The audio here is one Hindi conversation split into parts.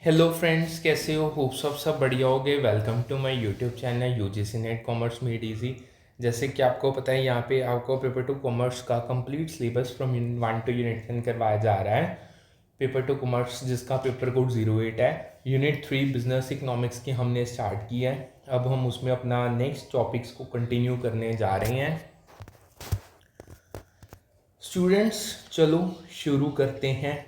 हेलो फ्रेंड्स, कैसे हो? होप सब बढ़िया हो गए। Welcome to my YouTube channel UGC NET commerce made easy. जैसे कि आपको पता है, यहाँ पे आपको पेपर टू कॉमर्स का complete syllabus from unit 1 to unit 10 करवाया जा रहा है। पेपर टू कॉमर्स जिसका पेपर कोड 08 है। यूनिट 3 बिजनेस इकोनॉमिक्स की हमने स्टार्ट की है। अब हम उसमें अपना नेक्स्ट टॉपिक्स को कंटिन्यू करने जा रहे हैं। स्टूडेंट्स, चलो शुरू करते हैं।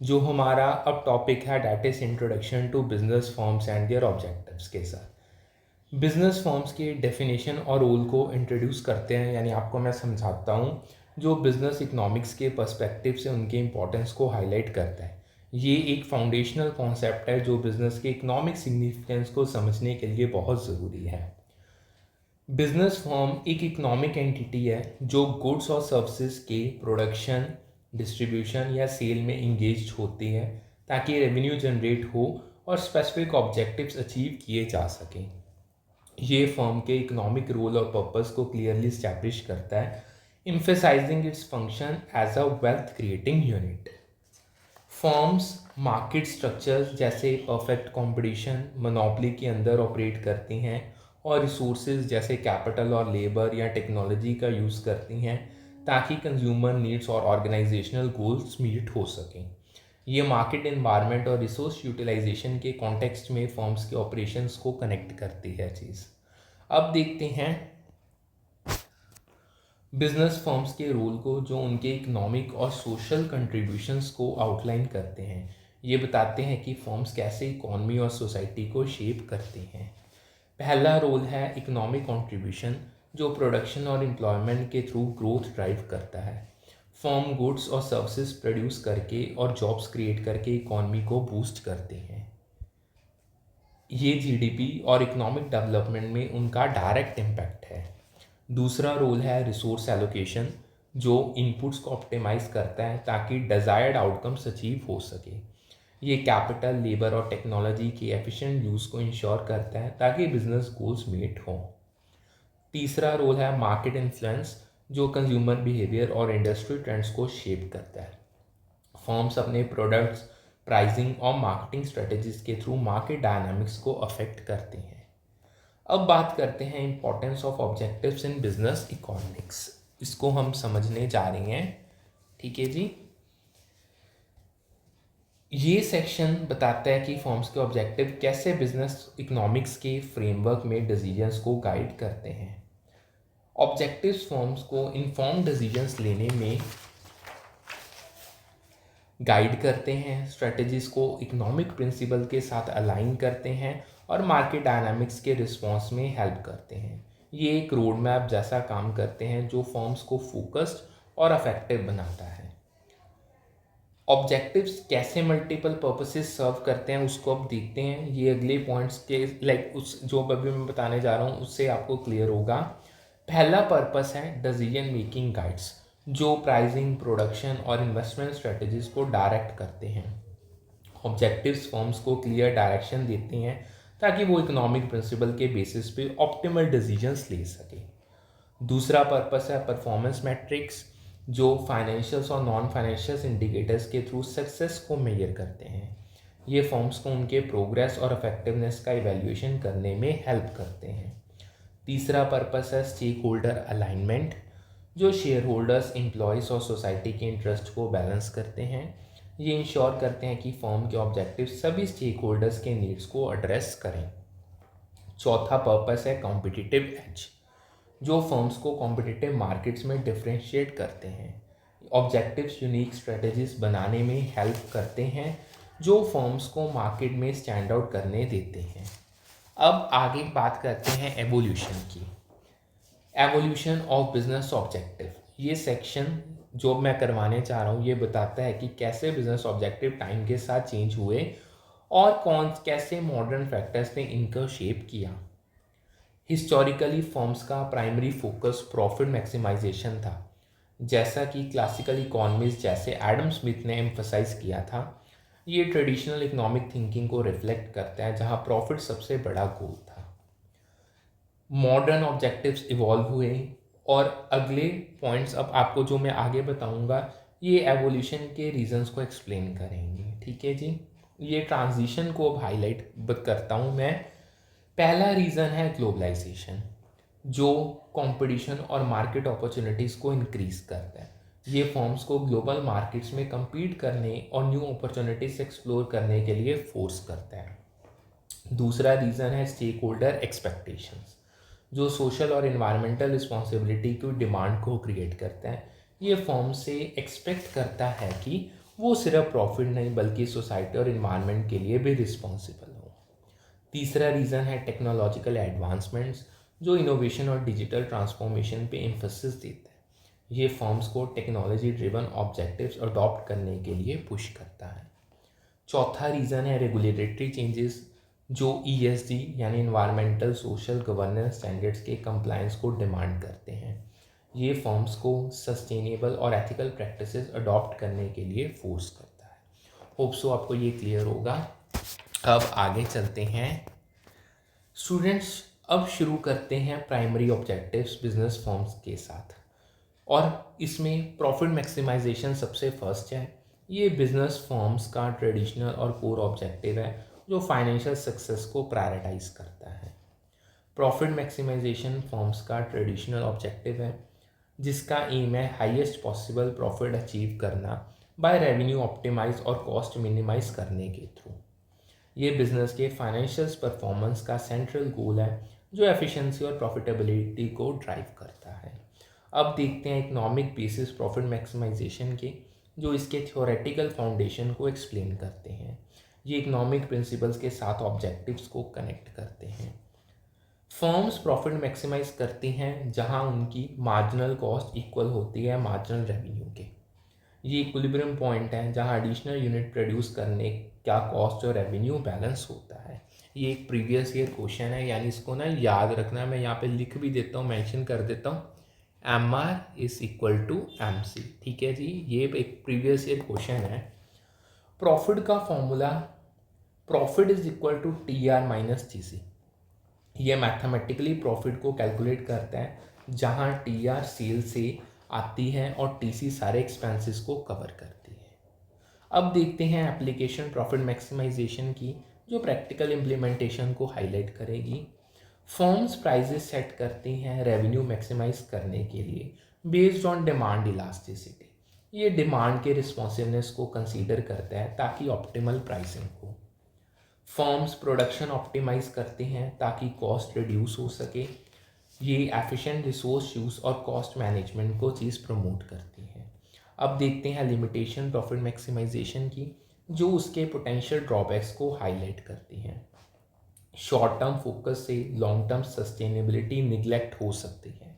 जो हमारा अब टॉपिक है that is introduction to business forms and their objectives के साथ बिजनेस फॉर्म्स की डेफिनेशन और रोल को इंट्रोड्यूस करते हैं, यानी आपको मैं समझाता हूँ। जो बिजनेस इकोनॉमिक्स के पर्सपेक्टिव से उनके इंपॉर्टेंस को हाईलाइट करता है। ये एक फाउंडेशनल कॉन्सेप्ट है जो बिजनेस के इकोनॉमिक सिग्निफिकेंस को समझने के लिए बहुत ज़रूरी है। बिजनेस फर्म एक इकोनॉमिक एंटिटी है जो गुड्स और सर्विसेज के प्रोडक्शन, डिस्ट्रीब्यूशन या सेल में इंगेज होती है ताकि रेवेन्यू जनरेट हो और स्पेसिफिक ऑब्जेक्टिव्स अचीव किए जा सकें। ये फर्म के इकोनॉमिक रोल और पर्पस को क्लियरली स्टैब्लिश करता है, emphasizing its function as a wealth creating unit। Firms market structures जैसे परफेक्ट कंपटीशन, मोनोपोली के अंदर ऑपरेट करती हैं और रिसोर्सेज जैसे कैपिटल और लेबर या टेक्नोलॉजी का यूज़ करती हैं ताकि कंज्यूमर नीड्स और ऑर्गेनाइजेशनल गोल्स मीट हो सकें। ये मार्केट एनवायरनमेंट और रिसोर्स यूटिलाइजेशन के कॉन्टेक्स्ट में फर्म्स के ऑपरेशंस को कनेक्ट करती है चीज़। अब देखते हैं बिजनेस फर्म्स के रोल को, जो उनके इकोनॉमिक और सोशल कंट्रीब्यूशंस को आउटलाइन करते हैं। ये बताते हैं कि फर्म्स कैसे इकोनॉमी और सोसाइटी को शेप करते हैं। पहला रोल है इकोनॉमिक कंट्रीब्यूशन, जो प्रोडक्शन और एम्प्लॉयमेंट के थ्रू ग्रोथ ड्राइव करता है। फर्म गुड्स और सर्विसेज प्रोड्यूस करके और जॉब्स क्रिएट करके इकोनॉमी को बूस्ट करते हैं। ये जीडीपी और इकोनॉमिक डेवलपमेंट में उनका डायरेक्ट इम्पैक्ट है। दूसरा रोल है रिसोर्स एलोकेशन, जो इनपुट्स को ऑप्टिमाइज करता है ताकि डिज़ायर्ड आउटकम्स अचीव हो सके। ये कैपिटल, लेबर और टेक्नोलॉजी के एफिशिएंट यूज़ को इंश्योर करता है ताकि बिजनेस गोल्स मीट हों। तीसरा रोल है मार्केट इन्फ्लुएंस, जो कंज्यूमर बिहेवियर और इंडस्ट्री ट्रेंड्स को शेप करता है। फर्म्स अपने प्रोडक्ट्स, प्राइसिंग और मार्केटिंग स्ट्रेटजीज के थ्रू मार्केट डायनामिक्स को अफेक्ट करते हैं। अब बात करते हैं importance of objectives in business economics. इसको हम समझने जा रहे हैं, ठीक है जी। ये सेक्शन बताता है कि फर्म्स के ऑब्जेक्टिव कैसे बिजनेस इकोनॉमिक्स के फ्रेमवर्क में डिसीजंस को गाइड करते हैं। ऑब्जेक्टिव्स फर्म्स को इन्फॉर्म डिसीजंस लेने में गाइड करते हैं, स्ट्रेटजीज को इकोनॉमिक प्रिंसिपल के साथ अलाइन करते हैं और मार्केट डायनामिक्स के रिस्पॉन्स में हेल्प करते हैं। ये एक रोड मैप जैसा काम करते हैं जो फर्म्स को फोकस्ड और इफेक्टिव बनाता है। ऑब्जेक्टिव्स कैसे मल्टीपल पर्पसेस सर्व करते हैं उसको अब देखते हैं। ये अगले पॉइंट्स के उस जो अभी मैं बताने जा रहा हूँ उससे आपको क्लियर होगा। पहला पर्पस है डिसीजन मेकिंग गाइड्स, जो प्राइसिंग, प्रोडक्शन और इन्वेस्टमेंट स्ट्रेटजीज को डायरेक्ट करते हैं। ऑब्जेक्टिव्स फर्म्स को क्लियर डायरेक्शन देते हैं ताकि वो इकोनॉमिक प्रिंसिपल के बेसिस पे ऑप्टिमल डिसीजंस ले सके। दूसरा पर्पस है परफॉर्मेंस मैट्रिक्स, जो फाइनेंशियल्स और नॉन फाइनेंशियल्स इंडिकेटर्स के थ्रू सक्सेस को मेजर करते हैं। ये फर्म्स को उनके प्रोग्रेस और इफेक्टिवनेस का इवैल्यूएशन करने में हेल्प करते हैं। तीसरा पर्पस है स्टेक होल्डर अलाइनमेंट, जो शेयर होल्डर्स, एम्प्लॉयज़ और सोसाइटी के इंटरेस्ट को बैलेंस करते हैं। ये इंश्योर करते हैं कि फर्म के ऑब्जेक्टिव सभी स्टेक होल्डर्स के नीड्स को एड्रेस करें। चौथा पर्पस है कॉम्पिटिटिव एज, जो फर्म्स को कॉम्पिटिटिव मार्केट्स में डिफ्रेंशिएट करते हैं। ऑब्जेक्टिव्स यूनिक स्ट्रेटजीज बनाने में हेल्प करते हैं जो फर्म्स को मार्केट में स्टैंड आउट करने देते हैं। अब आगे बात करते हैं एवोल्यूशन की। एवोल्यूशन ऑफ बिजनेस ऑब्जेक्टिव, ये सेक्शन जो मैं करवाने चाह रहा हूँ ये बताता है कि कैसे बिजनेस ऑब्जेक्टिव टाइम के साथ चेंज हुए और कैसे मॉडर्न फैक्टर्स ने इनको शेप किया। हिस्टोरिकली फर्म्स का प्राइमरी फोकस प्रॉफिट मैक्सिमाइजेशन था, जैसा कि क्लासिकल इकोनॉमिस्ट जैसे एडम स्मिथ ने एम्फसाइज किया था। ये ट्रेडिशनल इकोनॉमिक थिंकिंग को रिफ्लेक्ट करता है जहाँ प्रॉफिट सबसे बड़ा गोल था। मॉडर्न ऑब्जेक्टिव्स इवॉल्व हुए और अगले पॉइंट्स अब आपको जो मैं आगे बताऊंगा ये एवोल्यूशन के रीजंस को एक्सप्लेन करेंगे, ठीक है जी। ये ट्रांजिशन को अब हाईलाइट करता हूँ मैं। पहला रीज़न है ग्लोबलाइजेशन, जो कंपटीशन और मार्केट अपॉर्चुनिटीज़ को इंक्रीज करता है। ये फर्म्स को ग्लोबल मार्केट्स में compete करने और न्यू अपॉर्चुनिटीज़ एक्सप्लोर करने के लिए फोर्स करता है। दूसरा रीज़न है स्टेक होल्डर एक्सपेक्टेशंस, जो सोशल और इन्वायरमेंटल रिस्पॉन्सिबिलिटी की डिमांड को क्रिएट करता है। ये फर्म से एक्सपेक्ट करता है कि वो सिर्फ प्रॉफिट नहीं बल्कि सोसाइटी और इन्वायरमेंट के लिए भी रिस्पॉन्सिबल हो। तीसरा रीज़न है टेक्नोलॉजिकल एडवांसमेंट्स, जो इनोवेशन और डिजिटल ट्रांसफॉर्मेशन पे एम्फेसिस देता है। ये फर्म्स को टेक्नोलॉजी ड्रिवन ऑब्जेक्टिव्स अडॉप्ट करने के लिए पुश करता है। चौथा रीज़न है रेगुलेटरी चेंजेस, जो ESG यानी इन्वायरमेंटल सोशल गवर्नेंस स्टैंडर्ड्स के कंप्लायंस को डिमांड करते हैं। ये फर्म्स को सस्टेनेबल और एथिकल प्रैक्टिसेस अडॉप्ट करने के लिए फोर्स करता है। होप सो आपको ये क्लियर होगा। अब आगे चलते हैं स्टूडेंट्स। अब शुरू करते हैं प्राइमरी ऑब्जेक्टिव्स बिजनेस फर्म्स के साथ, और इसमें प्रॉफिट मैक्सिमाइजेशन सबसे फर्स्ट है। ये बिजनेस फर्म्स का ट्रेडिशनल और कोर ऑब्जेक्टिव है, जो फाइनेंशियल सक्सेस को प्रायोरिटाइज करता है। प्रॉफिट मैक्सिमाइजेशन फर्म्स का ट्रेडिशनल ऑब्जेक्टिव है, जिसका एम है हाईएस्ट पॉसिबल प्रॉफिट अचीव करना बाय रेवेन्यू ऑप्टिमाइज और कॉस्ट मिनिमाइज करने के थ्रू। ये बिजनेस के फाइनेंशियल परफॉर्मेंस का सेंट्रल गोल है, जो एफिशिएंसी और प्रॉफिटेबिलिटी को ड्राइव करता है। अब देखते हैं इकोनॉमिक बेसिस प्रॉफिट मैक्सिमाइजेशन के, जो इसके थ्योरेटिकल फाउंडेशन को एक्सप्लेन करते हैं। ये इकोनॉमिक प्रिंसिपल्स के साथ ऑब्जेक्टिव्स को कनेक्ट करते हैं। फर्म्स प्रॉफिट मैक्सिमाइज करती हैं जहां उनकी मार्जिनल कॉस्ट इक्वल होती है मार्जिनल रेवेन्यू के। ये इक्विलिब्रियम पॉइंट है जहां एडिशनल यूनिट प्रोड्यूस करने का कॉस्ट और रेवेन्यू बैलेंस होता है। ये एक प्रीवियस ईयर क्वेश्चन है, यानी इसको ना याद रखना। मैं यहाँ पे लिख भी देता हूँ, मेंशन कर देता हूँ, MR is equal to MC। ठीक है जी, ये एक प्रीवियस ईयर क्वेश्चन है। प्रॉफिट का formula, profit is equal to TR minus TC। ये मैथमेटिकली प्रॉफिट को कैलकुलेट करता है, जहाँ TR सेल से आती है और TC सारे एक्सपेंसेस को कवर करती है। अब देखते हैं एप्लीकेशन प्रॉफिट मैक्सिमाइजेशन की, जो प्रैक्टिकल इम्प्लीमेंटेशन को हाईलाइट करेगी। फर्म्स प्राइजेस सेट करती हैं रेवेन्यू मैक्सिमाइज करने के लिए बेस्ड ऑन डिमांड इलास्टिसिटी। ये डिमांड के रिस्पॉन्सिवनेस को कंसीडर करता है ताकि ऑप्टिमल प्राइसिंग हो। फर्म्स प्रोडक्शन ऑप्टिमाइज करते हैं ताकि कॉस्ट रिड्यूस हो सके। ये एफिशिएंट रिसोर्स यूज़ और कॉस्ट मैनेजमेंट को चीज़ प्रमोट करती है। अब देखते हैं लिमिटेशन प्रॉफिट मैक्सिमाइजेशन की, जो उसके पोटेंशियल ड्रॉबैक्स को हाईलाइट करती हैं। शॉर्ट टर्म फोकस से लॉन्ग टर्म सस्टेनेबिलिटी निगलेक्ट हो सकती है।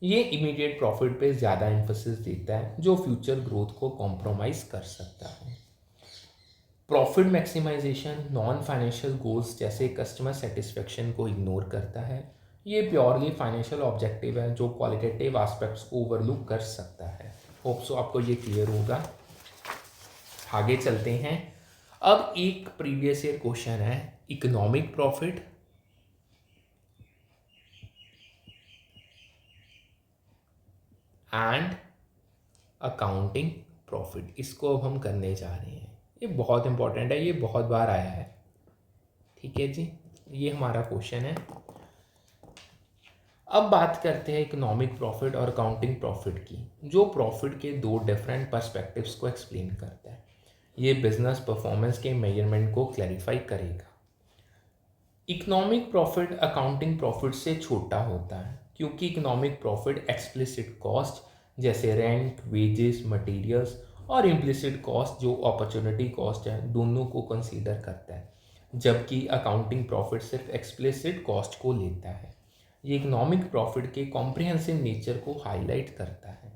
ये इमीडिएट प्रॉफिट पे ज़्यादा एम्फेसिस देता है, जो फ्यूचर ग्रोथ को कॉम्प्रोमाइज़ कर सकता है। Profit maximization non financial goals जैसे कस्टमर सेटिस्फेक्शन को इग्नोर करता है। ये प्योरली फाइनेंशियल ऑब्जेक्टिव है, जो क्वालिटेटिव एस्पेक्ट्स को ओवरलुक कर सकता है। होप सो आपको ये क्लियर होगा। आगे चलते हैं। अब एक प्रीवियस ईयर क्वेश्चन है, economic profit and accounting profit. इसको अब हम करने जा रहे हैं। ये बहुत इंपॉर्टेंट है, ये बहुत बार आया है। ठीक है जी, ये हमारा क्वेश्चन है। अब बात करते हैं इकोनॉमिक प्रॉफिट और अकाउंटिंग प्रॉफिट की, जो प्रॉफिट के दो डिफरेंट पर्सपेक्टिव्स को एक्सप्लेन करता है। ये बिजनेस परफॉर्मेंस के मेजरमेंट को क्लैरिफाई करेगा। इकोनॉमिक प्रॉफिट अकाउंटिंग प्रॉफिट से छोटा होता है, क्योंकि इकोनॉमिक प्रॉफिट एक्सप्लिसिट कॉस्ट जैसे रेंट, वेजेस, मटेरियल्स और इम्प्लिसिट कॉस्ट जो अपॉर्चुनिटी कॉस्ट है, दोनों को कंसीडर करता है, जबकि अकाउंटिंग प्रॉफिट सिर्फ एक्सप्लिसिट कॉस्ट को लेता है। ये इकोनॉमिक प्रॉफिट के कॉम्प्रिहेंसिव नेचर को हाईलाइट करता है।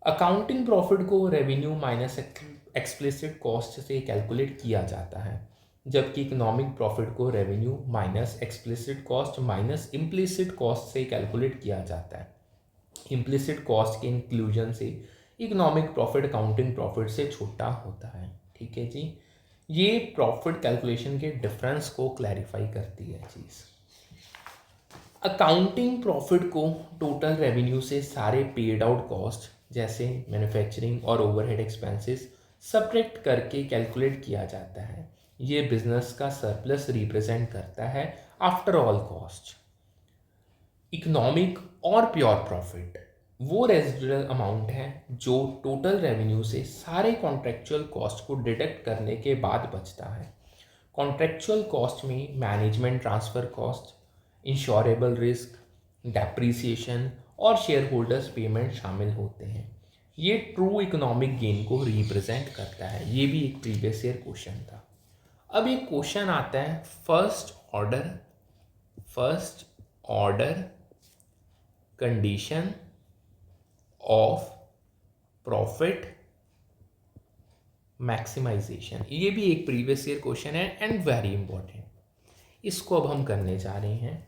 अकाउंटिंग प्रॉफिट को रेवेन्यू माइनस एक्सप्लिसिट कॉस्ट से कैलकुलेट किया जाता है, जबकि इकोनॉमिक प्रॉफिट को revenue minus explicit cost minus implicit cost से कैलकुलेट किया जाता है। इम्प्लिसिट कॉस्ट के इंक्लूजन से इकोनॉमिक प्रॉफिट अकाउंटिंग प्रॉफिट से छोटा होता है। ठीक है जी, ये प्रॉफिट कैलकुलेशन के डिफरेंस को क्लैरिफाई करती है चीज़। अकाउंटिंग प्रॉफिट को टोटल रेवेन्यू से सारे पेड आउट कॉस्ट जैसे मैन्युफैक्चरिंग और ओवरहेड एक्सपेंसेस सब्ट्रैक्ट करके कैलकुलेट किया जाता है। ये बिजनेस का सरप्लस रिप्रेजेंट करता है आफ्टर ऑल कॉस्ट। इकोनॉमिक और प्योर प्रॉफिट वो रेजिडुअल अमाउंट है जो टोटल रेवेन्यू से सारे कॉन्ट्रेक्चुअल कॉस्ट को डिडक्ट करने के बाद बचता है। कॉन्ट्रेक्चुअल कॉस्ट में management transfer cost, insurable risk, depreciation और शेयर होल्डर्स पेमेंट शामिल होते हैं। ये ट्रू इकोनॉमिक गेन को रिप्रेजेंट करता है। ये भी एक प्रीवियस ईयर क्वेश्चन था। अब एक क्वेश्चन आता है first order condition of profit maximization. ये भी एक प्रीवियस ईयर क्वेश्चन है एंड वेरी इंपॉर्टेंट। इसको अब हम करने जा रहे हैं।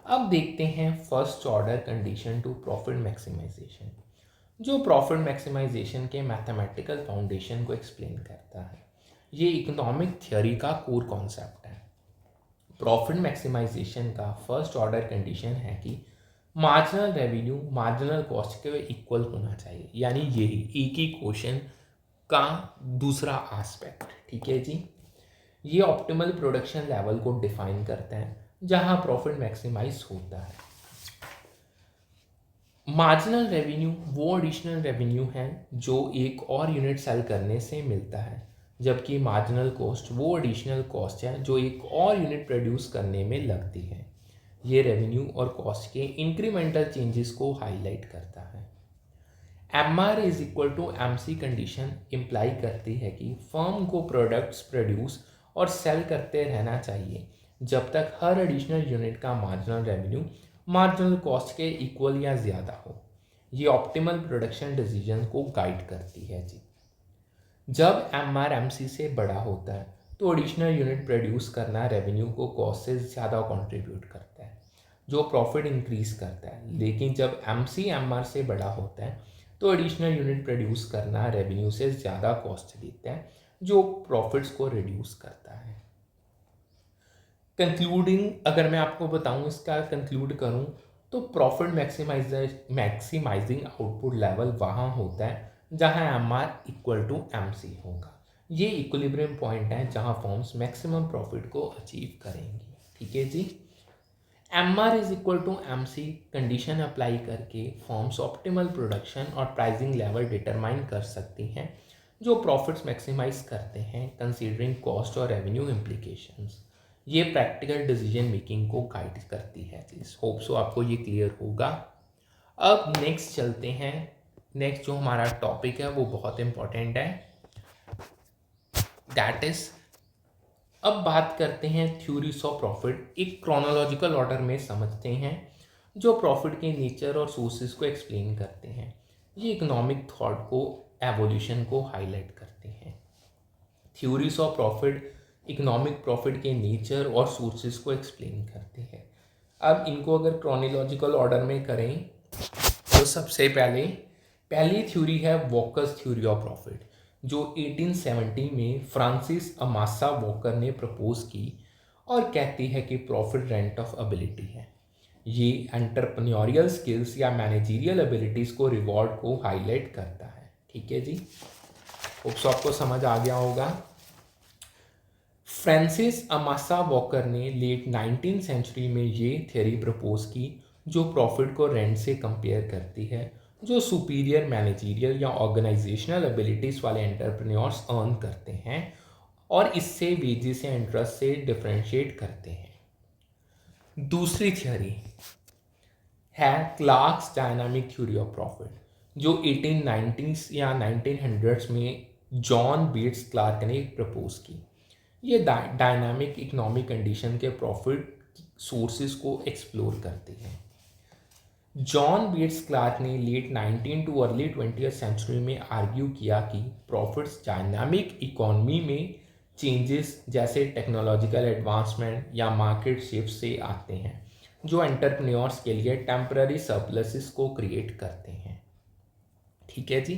अब देखते हैं first order condition to profit maximization, जो प्रॉफिट मैक्सिमाइजेशन के मैथमेटिकल फाउंडेशन को एक्सप्लेन करता है। ये इकोनॉमिक थ्योरी का कोर कॉन्सेप्ट है। प्रॉफिट मैक्सिमाइजेशन का फर्स्ट ऑर्डर कंडीशन है कि मार्जिनल रेवेन्यू मार्जिनल कॉस्ट के इक्वल होना चाहिए। यानी यही एक ही क्वेश्चन का दूसरा एस्पेक्ट। ठीक है जी। ये ऑप्टिमल प्रोडक्शन लेवल को डिफाइन करते हैं जहां प्रॉफिट मैक्सिमाइज होता है। मार्जिनल रेवेन्यू वो एडिशनल रेवेन्यू है जो एक और यूनिट सेल करने से मिलता है, जबकि मार्जिनल कॉस्ट वो एडिशनल कॉस्ट है जो एक और यूनिट प्रोड्यूस करने में लगती है। ये रेवेन्यू और कॉस्ट के इंक्रीमेंटल चेंजेस को हाईलाइट करता है। MR is equal to MC condition imply करती है कि फर्म को प्रोडक्ट्स प्रोड्यूस और सेल करते रहना चाहिए जब तक हर एडिशनल यूनिट का मार्जिनल रेवेन्यू मार्जिनल कॉस्ट के इक्वल या ज़्यादा हो। ये ऑप्टिमल प्रोडक्शन डिसीजन को गाइड करती है जी। जब MR MC से बड़ा होता है तो एडिशनल यूनिट प्रोड्यूस करना रेवेन्यू को कॉस्ट से ज़्यादा कंट्रीब्यूट करता है, जो प्रॉफिट इंक्रीज करता है। लेकिन जब MC MR से बड़ा होता है तो एडिशनल यूनिट प्रोड्यूस करना रेवेन्यू से ज़्यादा कॉस्ट देता है, जो प्रॉफिट्स को रिड्यूस करता है। कंक्लूडिंग अगर मैं आपको बताऊं, इसका कंक्लूड करूं तो प्रॉफिट मैक्सिमाइजिंग आउटपुट लेवल वहाँ होता है जहां MR इक्वल टू MC होगा। ये इक्विलिब्रियम पॉइंट है जहां फॉर्म्स मैक्सिमम प्रॉफिट को अचीव करेंगी। ठीक है जी। MR is equal to MC condition apply करके फॉर्म्स ऑप्टिमल प्रोडक्शन और प्राइसिंग लेवल डिटरमाइन कर सकती हैं जो प्रॉफिट्स मैक्सिमाइज करते हैं कंसीडरिंग कॉस्ट और रेवेन्यू इम्प्लीकेशंस। ये प्रैक्टिकल डिसीजन मेकिंग को गाइड करती है। प्लीज होप सो आपको ये क्लियर होगा। अब नेक्स्ट चलते हैं। नेक्स्ट जो हमारा टॉपिक है वो बहुत इंपॉर्टेंट है, दैट इज अब बात करते हैं थ्योरीज ऑफ प्रॉफिट। एक क्रोनोलॉजिकल ऑर्डर में समझते हैं जो प्रॉफिट के नेचर और सोर्सेज को एक्सप्लेन करते हैं। ये इकोनॉमिक थॉट को एवोल्यूशन को हाईलाइट करते हैं। Theories of profit economic profit के नेचर और सोर्सेज को एक्सप्लेन करते हैं। अब इनको अगर क्रोनोलॉजिकल ऑर्डर में करें तो सबसे पहली थ्योरी है वॉकर्स थ्योरी ऑफ प्रॉफिट, जो 1870 में फ्रांसिस अमासा वॉकर ने प्रपोज की और कहती है कि प्रॉफिट रेंट ऑफ एबिलिटी है। ये एंटरप्रेन्योरियल स्किल्स या मैनेजरियल एबिलिटीज़ को रिवॉर्ड को हाईलाइट करता है। ठीक है जी। होप्स आपको समझ आ गया होगा। फ्रांसिस अमासा वॉकर ने लेट 19th सेंचुरी में ये थ्योरी प्रपोज की जो प्रॉफिट को रेंट से कंपेयर करती है, जो सुपीरियर मैनेजरियल या ऑर्गेनाइजेशनल एबिलिटीज़ वाले एंटरप्रेन्योर्स अर्न करते हैं और इससे वेजेस या इंटरेस्ट से डिफरेंशिएट करते हैं। दूसरी थ्योरी है Clark's dynamic theory of profit, जो 1890s या 1900s में जॉन बेट्स क्लार्क ने प्रपोज की। ये डायनामिक इकोनॉमिक कंडीशन के प्रॉफिट सोर्सेज को एक्सप्लोर करती है। जॉन बेट्स क्लार्क ने late 19 to early 20th century में आर्ग्यू किया कि प्रॉफिट्स डायनामिक इकोनॉमी में चेंजेस जैसे टेक्नोलॉजिकल एडवांसमेंट या मार्केट शिफ्ट से आते हैं, जो एंटरप्रेन्योर्स के लिए टेम्पररी सरप्लसेस को क्रिएट करते हैं। ठीक है जी।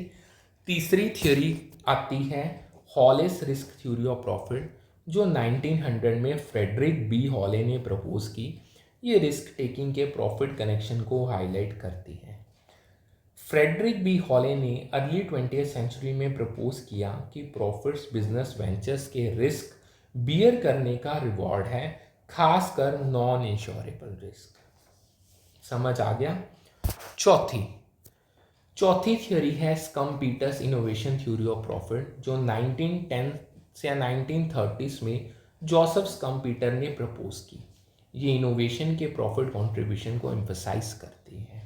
तीसरी थ्योरी आती है हॉलेस रिस्क थ्योरी ऑफ प्रॉफिट, जो 1900 में फ्रेडरिक बी हॉले ने प्रपोज की। ये रिस्क टेकिंग के प्रॉफिट कनेक्शन को हाईलाइट करती है। फ्रेडरिक बी हॉले ने अर्ली 20th सेंचुरी में प्रपोज किया कि प्रॉफिट्स बिजनेस वेंचर्स के रिस्क बियर करने का रिवॉर्ड है, खासकर नॉन इंश्योरेबल रिस्क। समझ आ गया। चौथी थ्योरी है स्कम्पीटर्स इनोवेशन थ्योरी ऑफ प्रॉफिट, जो 1910 या 1930s में जोसेफ स्कम्पीटर ने प्रपोज की। ये इनोवेशन के प्रॉफिट कंट्रीब्यूशन को एम्फसाइज करती है।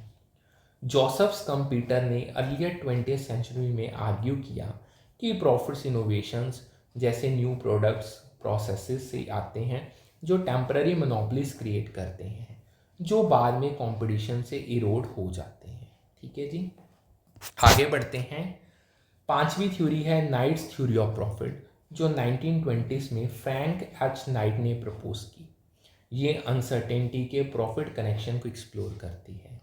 जोसेफ स्कम्पीटर ने अर्लियर 20th सेंचुरी में आर्ग्यू किया कि प्रॉफिट्स इनोवेशंस जैसे न्यू प्रोडक्ट्स प्रोसेसेस से आते हैं जो टेम्पररी मोनोपोलीज क्रिएट करते हैं, जो बाद में कंपटीशन से इरोड हो जाते हैं। ठीक है जी, आगे बढ़ते हैं। पांचवी थ्योरी है नाइट्स थ्योरी ऑफ प्रॉफिट, जो 1920s में फ्रैंक एच नाइट ने प्रपोज की। ये अनसर्टेनिटी के प्रॉफिट कनेक्शन को एक्सप्लोर करती है।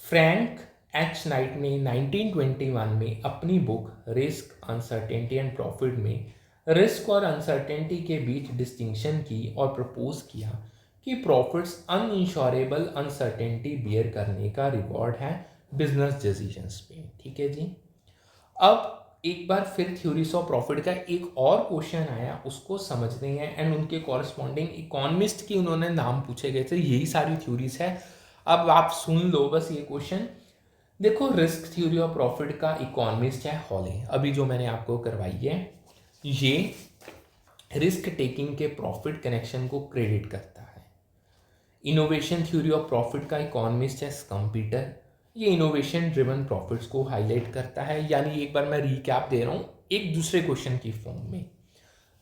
फ्रैंक एच नाइट ने 1921 में अपनी book risk, uncertainty and profit में रिस्क और अनसर्टेनिटी के बीच डिस्टिंक्शन की और प्रपोज किया कि प्रॉफिट्स अनइंश्योरेबल अनसर्टेनिटी बियर करने का रिवॉर्ड है बिजनेस डिसीजंस पे। ठीक है जी। अब एक बार फिर थ्योरीज ऑफ प्रॉफिट का एक और क्वेश्चन आया, उसको समझते हैं एंड उनके कॉरस्पॉन्डिंग इकोनॉमिस्ट की उन्होंने नाम पूछे गए थे। यही सारी थ्योरीज है। अब आप सुन लो बस ये क्वेश्चन। देखो, रिस्क थ्योरी ऑफ प्रॉफिट का इकोनॉमिस्ट है हॉले, अभी जो मैंने आपको करवाई है। ये रिस्क टेकिंग के प्रॉफिट कनेक्शन को क्रेडिट करता है। इनोवेशन थ्योरी ऑफ प्रॉफिट का इकोनॉमिस्ट है स्कम्पीटर। ये इनोवेशन ड्रिवन प्रॉफिट्स को हाईलाइट करता है। यानी एक बार मैं रीकैप दे रहा हूँ एक दूसरे क्वेश्चन की फॉर्म में।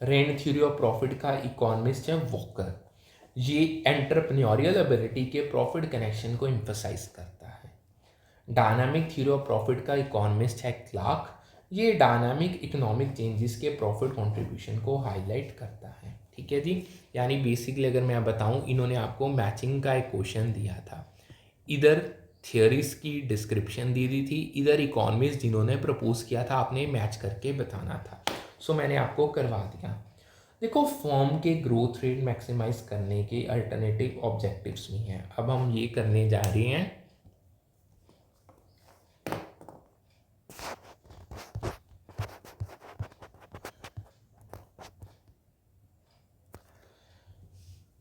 रेंड थ्योरी ऑफ प्रॉफिट का इकोनॉमिस्ट है वॉकर। ये एंटरप्रेन्योरियल एबिलिटी के प्रॉफिट कनेक्शन को एम्फसाइज करता है। डायनामिक थ्योरी ऑफ प्रॉफिट का इकोनॉमिस्ट है क्लार्क। ये डायनामिक इकोनॉमिक चेंजेस के प्रॉफिट कंट्रीब्यूशन को हाईलाइट करता है। ठीक है जी। यानी बेसिकली अगर मैं बताऊं, इन्होंने आपको मैचिंग का एक क्वेश्चन दिया था। इधर थियरीज की डिस्क्रिप्शन दी दी थी, इधर इकोनॉमिस्ट जिन्होंने प्रपोज किया था आपने मैच करके बताना था। सो मैंने आपको करवा दिया। देखो, फर्म के ग्रोथ रेट मैक्सिमाइज करने के अल्टरनेटिव ऑब्जेक्टिव्स भी हैं। अब हम ये करने जा रहे हैं।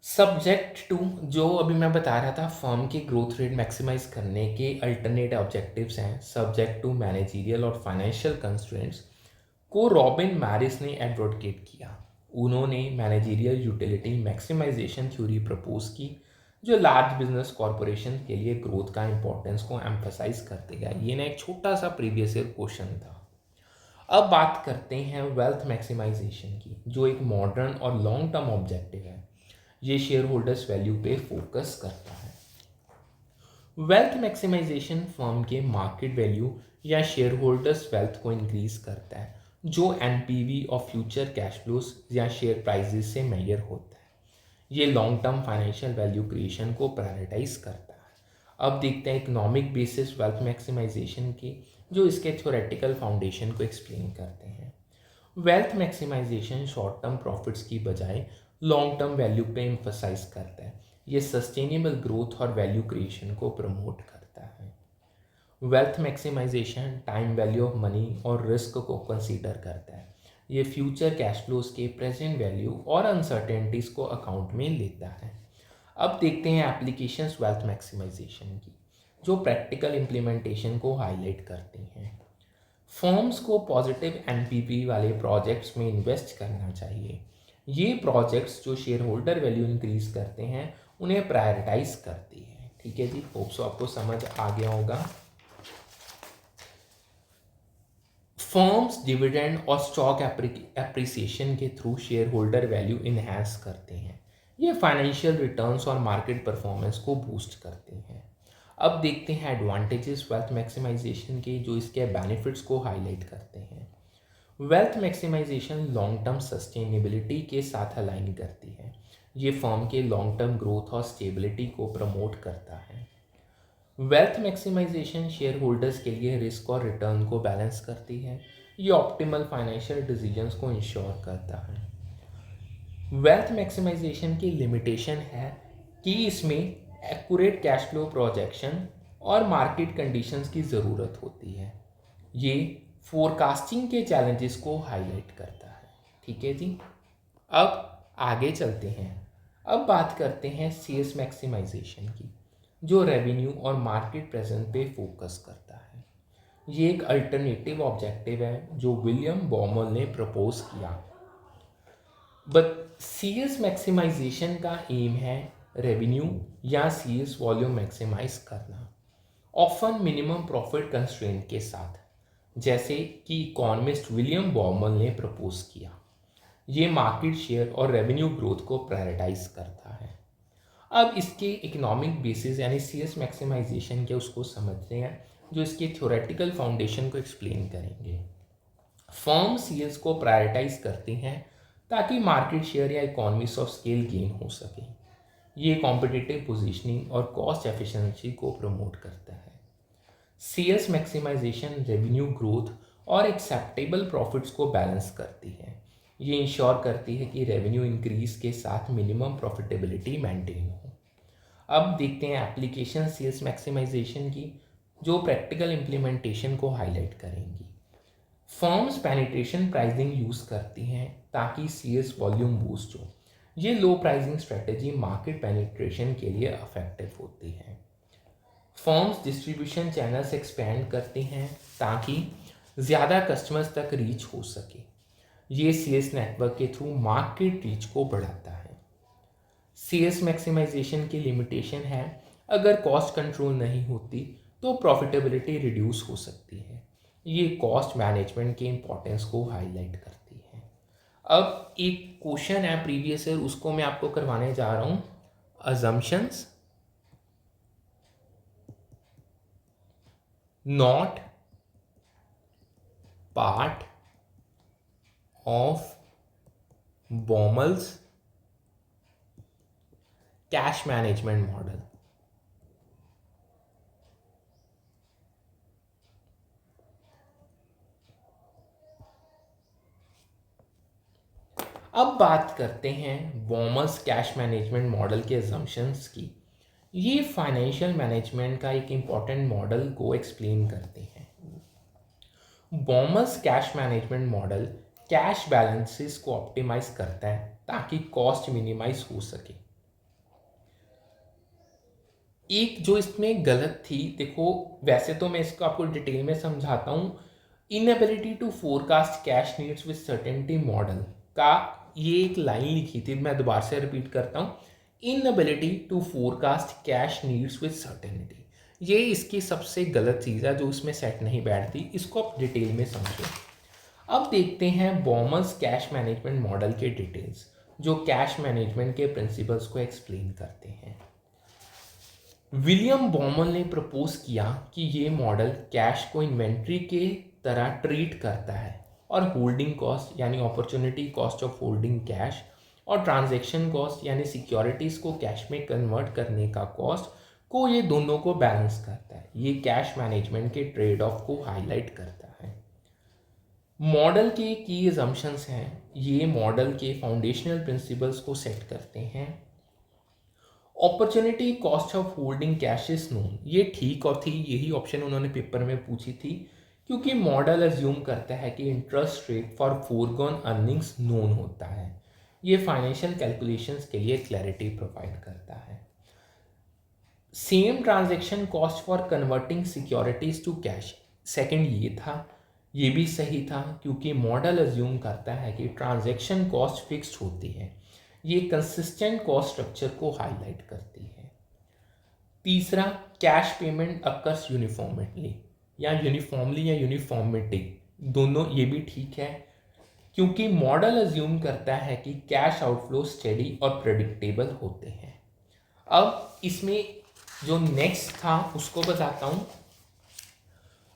सब्जेक्ट टू, जो अभी मैं बता रहा था, फर्म के ग्रोथ रेट मैक्सिमाइज करने के अल्टरनेट ऑब्जेक्टिव्स हैं। सब्जेक्ट टू मैनेजरियल और फाइनेंशियल कंस्ट्रेंट्स को रॉबिन मैरिस ने एडवोकेट किया। उन्होंने managerial utility maximization theory propose की, जो लार्ज बिजनेस कॉरपोरेशन के लिए ग्रोथ का इंपॉर्टेंस को एम्फसाइज करते गया। ये ना एक छोटा सा प्रीवियस ईयर क्वेश्चन था। अब बात करते हैं वेल्थ मैक्सिमाइजेशन की, जो एक मॉडर्न और लॉन्ग टर्म ऑब्जेक्टिव है। ये शेयर होल्डर्स वैल्यू पे फोकस करता है। वेल्थ मैक्सिमाइजेशन फर्म के मार्केट वैल्यू या शेयर होल्डर्स वेल्थ को इंक्रीज करता है, जो NPV of future cash flows या शेयर प्राइजेस से मेजर होता है। ये long term financial value creation को प्रायोरिटाइज करता है। अब देखते हैं इकोनॉमिक बेसिस वेल्थ मैक्सिमाइजेशन की, जो इसके थ्योरेटिकल फाउंडेशन को एक्सप्लेन करते हैं। Wealth maximization short term profits की बजाय लॉन्ग टर्म वैल्यू पे एम्फसाइज करता है। ये सस्टेनेबल ग्रोथ और वैल्यू क्रिएशन को प्रमोट करता है। Wealth maximization time value of money और रिस्क को कंसीडर करता है। ये फ्यूचर कैश फ्लोज के प्रेजेंट वैल्यू और अनसर्टेनिटीज को अकाउंट में लेता है। अब देखते हैं एप्लीकेशंस वेल्थ मैक्सिमाइजेशन की, जो प्रैक्टिकल इम्प्लीमेंटेशन को हाईलाइट करती हैं। फर्म्स को पॉजिटिव एनपीवी वाले प्रोजेक्ट्स में इन्वेस्ट करना चाहिए। ये प्रोजेक्ट्स जो शेयर होल्डर वैल्यू इंक्रीज करते हैं, उन्हें प्रायोरिटाइज करती है। ठीक है जी, होप सो आपको समझ आ गया होगा। फर्म्स डिविडेंड और स्टॉक एप्रिसिएशन के through share holder value enhance करते हैं। ये फाइनेंशियल रिटर्न्स और मार्केट परफॉर्मेंस को बूस्ट करते हैं। अब देखते हैं एडवांटेजेस वेल्थ मैक्सिमाइजेशन के, जो इसके बेनिफिट्स को हाईलाइट करते हैं। Wealth maximization long term sustainability के साथ अलाइन करती है। ये फर्म के लॉन्ग टर्म ग्रोथ और स्टेबिलिटी को प्रमोट करता है। वेल्थ मैक्सिमाइजेशन शेयर होल्डर्स के लिए रिस्क और रिटर्न को बैलेंस करती है। ये ऑप्टिमल फाइनेंशियल डिसीजंस को इंश्योर करता है। वेल्थ मैक्सिमाइजेशन की लिमिटेशन है कि इसमें एक्यूरेट कैश फ्लो प्रोजेक्शन और मार्केट कंडीशंस की ज़रूरत होती है। ये फोरकास्टिंग के चैलेंजेस को हाईलाइट करता है। ठीक है जी, अब आगे चलते हैं। अब बात करते हैं सेल्स मैक्सिमाइजेशन की, जो रेवेन्यू और मार्केट प्रेजेंस पे फोकस करता है। ये एक अल्टरनेटिव ऑब्जेक्टिव है जो विलियम बॉमल ने प्रपोज किया। बट सेल्स मैक्सिमाइजेशन का एम है रेवेन्यू या सेल्स वॉल्यूम मैक्सिमाइज करना, ऑफन मिनिमम प्रॉफिट कंस्ट्रेंट के साथ, जैसे कि इकोनॉमिस्ट विलियम बॉमल ने प्रपोज किया। ये मार्केट शेयर और रेवेन्यू ग्रोथ को प्रायोरिटाइज करता है। अब इसके इकोनॉमिक बेसिस यानी सेल्स मैक्सिमाइजेशन के उसको समझते हैं, जो इसके थ्योरेटिकल फाउंडेशन को एक्सप्लेन करेंगे। फर्म सेल्स को प्रायोरिटाइज करती हैं ताकि मार्केट शेयर या इकोनॉमिक्स ऑफ स्केल गेन हो सके। ये कॉम्पिटिटिव पोजीशनिंग और कॉस्ट एफिशिएंसी को प्रमोट करता है। सेल्स मैक्सिमाइजेशन रेवेन्यू ग्रोथ और एक्सेप्टेबल प्रॉफिट्स को बैलेंस करती है। ये इंश्योर करती है कि रेवेन्यू इंक्रीज के साथ मिनिमम प्रॉफिटेबिलिटी मेंटेन हो। अब देखते हैं एप्लीकेशन सेल्स मैक्सिमाइजेशन की, जो प्रैक्टिकल इम्प्लीमेंटेशन को हाईलाइट करेंगी। फर्म्स पेनिट्रेशन प्राइसिंग यूज़ करती हैं ताकि सेल्स वॉल्यूम बूस्ट हो। ये low pricing strategy market penetration के लिए इफेक्टिव होती है। फर्म्स डिस्ट्रीब्यूशन चैनल्स एक्सपेंड करती हैं ताकि ज़्यादा कस्टमर्स तक रीच हो सके। ये सेल्स नेटवर्क के थ्रू मार्केट रीच को बढ़ाता है। सेल्स मैक्सिमाइजेशन की लिमिटेशन है, अगर कॉस्ट कंट्रोल नहीं होती तो प्रॉफिटेबिलिटी रिड्यूस हो सकती है। ये कॉस्ट मैनेजमेंट के इम्पोर्टेंस को हाईलाइट करती है। अब एक क्वेश्चन है प्रीवियस ईयर, उसको मैं आपको करवाने जा रहा हूँ। Assumptions not part of Baumol's cash management model. अब बात करते हैं बॉमल्स कैश मैनेजमेंट मॉडल के अजम्पशंस की। ये फाइनेंशियल मैनेजमेंट का एक इम्पॉर्टेंट मॉडल को एक्सप्लेन करते हैं। Baumol's cash management model cash balances को ऑप्टिमाइज करता है ताकि कॉस्ट मिनिमाइज हो सके। एक जो इसमें गलत थी, देखो वैसे तो मैं इसको आपको डिटेल में समझाता हूँ। Inability to forecast cash needs with certainty model का ये एक लाइन लिखी थी, मैं दोबारा से रिपीट करता हूँ। Inability to forecast cash needs with certainty, ये इसकी सबसे गलत चीज़ है जो इसमें सेट नहीं बैठती। इसको आप डिटेल में समझो। अब देखते हैं बॉमल्स कैश मैनेजमेंट मॉडल के डिटेल्स, जो कैश मैनेजमेंट के प्रिंसिपल्स को एक्सप्लेन करते हैं। विलियम बॉमल ने प्रपोज किया कि ये मॉडल कैश को इन्वेंट्री के तरह ट्रीट करता है और होल्डिंग कॉस्ट यानी opportunity cost of holding cash और ट्रांजैक्शन कॉस्ट यानी सिक्योरिटीज़ को कैश में कन्वर्ट करने का कॉस्ट को, ये दोनों को बैलेंस करता है। ये कैश मैनेजमेंट के ट्रेड ऑफ को हाईलाइट करता है। मॉडल के की अजम्पशंस हैं, ये मॉडल के फाउंडेशनल प्रिंसिपल्स को सेट करते हैं। Opportunity cost of holding cash is known, ये ठीक और थी, यही ऑप्शन उन्होंने पेपर में पूछी थी, क्योंकि मॉडल अज्यूम करता है कि interest rate for forgone earnings known होता है। ये फाइनेंशियल कैलकुलेशंस के लिए क्लैरिटी प्रोवाइड करता है। Same transaction cost for converting securities to cash, second ये था, ये भी सही था क्योंकि मॉडल अज्यूम करता है कि ट्रांजैक्शन कॉस्ट फिक्स्ड होती है। ये कंसिस्टेंट कॉस्ट स्ट्रक्चर को हाईलाइट करती है। तीसरा, कैश पेमेंट अकर्स यूनिफॉर्मली या यूनिफॉर्मिटी, दोनों ये भी ठीक है क्योंकि मॉडल अज्यूम करता है कि कैश आउटफ्लो स्टेडी और प्रेडिक्टेबल होते हैं। अब इसमें जो नेक्स्ट था उसको बताता हूँ।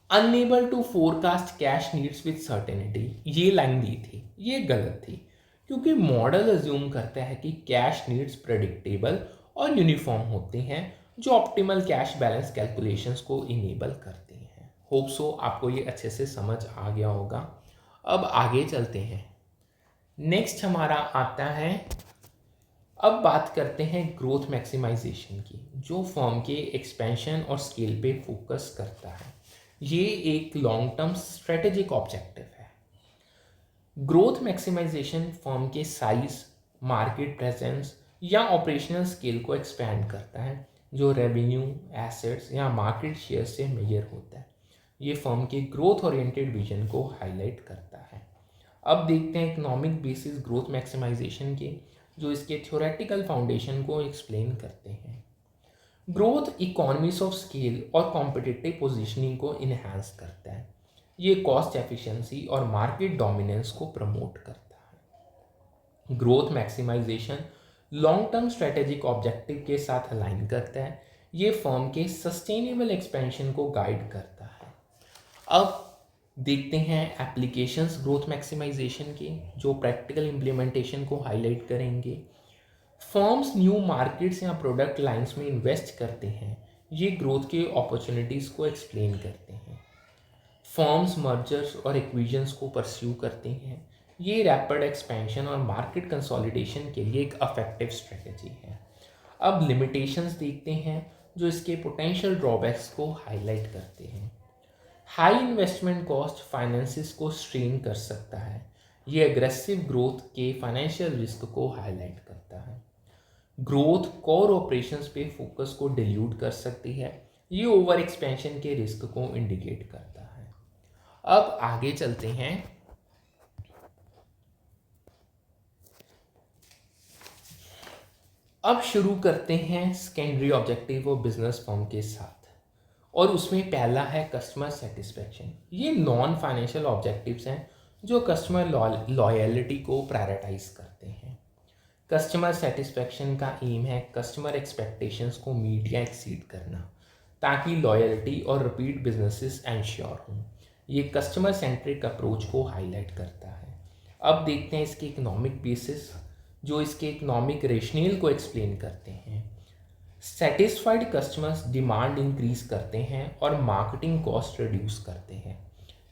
Unable to forecast cash needs with certainty, ये लाइन दी थी, ये गलत थी क्योंकि मॉडल अज्यूम करता है कि कैश नीड्स प्रेडिक्टेबल और यूनिफॉर्म होते हैं, जो ऑप्टिमल कैश बैलेंस कैलकुलेशंस को इनेबल करते हैं। होप सो आपको ये अच्छे से समझ आ गया होगा। अब आगे चलते हैं। नेक्स्ट हमारा आता है अब बात करते हैं ग्रोथ मैक्सिमाइजेशन की, जो फर्म के एक्सपेंशन और स्केल पे फोकस करता है। ये एक लॉन्ग टर्म स्ट्रेटेजिक ऑब्जेक्टिव है। ग्रोथ मैक्सिमाइजेशन फर्म के साइज, मार्केट प्रेजेंस या ऑपरेशनल स्केल को एक्सपैंड करता है, जो रेवेन्यू, एसेट्स या मार्केट शेयर से मेजर होता है। ये फर्म के ग्रोथ ओरिएंटेड विजन को हाईलाइट करता है। अब देखते हैं इकोनॉमिक बेसिस ग्रोथ मैक्सिमाइजेशन के, जो इसके थ्योरेटिकल फाउंडेशन को एक्सप्लेन करते हैं। ग्रोथ इकोनॉमीज ऑफ स्केल और कॉम्पिटिटिव पोजीशनिंग को इन्हांस करता है। ये कॉस्ट एफिशिएंसी और मार्केट डोमिनेंस को प्रमोट करता है। Growth maximization long term strategic objective के साथ अलाइन करता है। ये फर्म के सस्टेनेबल एक्सपेंशन को गाइड करता है। अब देखते हैं एप्लीकेशंस ग्रोथ मैक्सिमाइजेशन के, जो प्रैक्टिकल इम्प्लीमेंटेशन को हाईलाइट करेंगे। फर्म्स न्यू मार्केट्स या प्रोडक्ट लाइंस में इन्वेस्ट करते हैं। ये ग्रोथ के अपॉर्चुनिटीज़ को एक्सप्लेन करते हैं। फर्म्स मर्जर्स और एक्विजन्स को परस्यू करते हैं। ये रैपिड एक्सपेंशन और मार्केट कंसोलिडेशन के लिए एक अफेक्टिव स्ट्रेटजी है। अब लिमिटेशंस देखते हैं, जो इसके पोटेंशियल ड्रॉबैक्स को हाईलाइट करते हैं। हाई इन्वेस्टमेंट कॉस्ट फाइनेंसिस को स्ट्रेन कर सकता है। ये एग्रेसिव ग्रोथ के फाइनेंशियल रिस्क को हाईलाइट करता है। ग्रोथ कोर ऑपरेशंस पे फोकस को डिल्यूट कर सकती है। ये ओवर एक्सपेंशन के रिस्क को इंडिकेट करता है। अब आगे चलते हैं। अब शुरू करते हैं सेकेंडरी ऑब्जेक्टिव और बिजनेस फर्म के साथ, और उसमें पहला है कस्टमर सेटिस्फेक्शन। ये नॉन फाइनेंशियल ऑब्जेक्टिव्स हैं जो कस्टमर लॉयल्टी को प्रायोरिटाइज करते हैं। कस्टमर सेटिस्फेक्शन का एम है कस्टमर एक्सपेक्टेशंस को मीट या एक्सीड करना, ताकि लॉयल्टी और रिपीट बिजनेसेस एंश्योर हों। ये कस्टमर सेंट्रिक अप्रोच को हाईलाइट करता है। अब देखते हैं इसके इकोनॉमिक बेसिस, जो इसके इकोनॉमिक रेशनल को एक्सप्लेन करते हैं। सेटिस्फाइड कस्टमर्स डिमांड इंक्रीज करते हैं और मार्केटिंग कॉस्ट रिड्यूस करते हैं।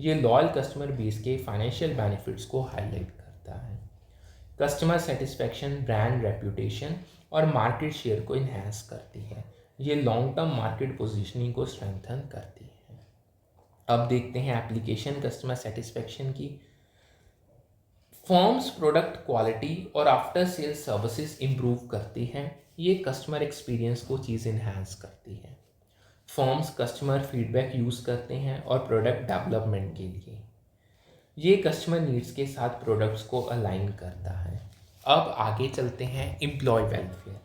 ये लॉयल कस्टमर बेस के फाइनेंशियल बेनिफिट्स को हाईलाइट करता है। कस्टमर सेटिस्फेक्शन ब्रांड रेप्यूटेशन और मार्केट शेयर को इन्हांस करती है। ये लॉन्ग टर्म मार्केट पोजीशनिंग को स्ट्रेंथन करती है। अब देखते हैं एप्लीकेशन कस्टमर सेटिस्फेक्शन की। फर्म्स प्रोडक्ट क्वालिटी और आफ्टर सेल्स सर्विसेज इंप्रूव करती हैं। ये कस्टमर एक्सपीरियंस को चीज़ इन्हांस करती है। फर्म्स कस्टमर फीडबैक यूज़ करते हैं और प्रोडक्ट डेवलपमेंट के लिए। ये कस्टमर नीड्स के साथ प्रोडक्ट्स को अलाइन करता है। अब आगे चलते हैं एम्प्लॉय वेलफेयर,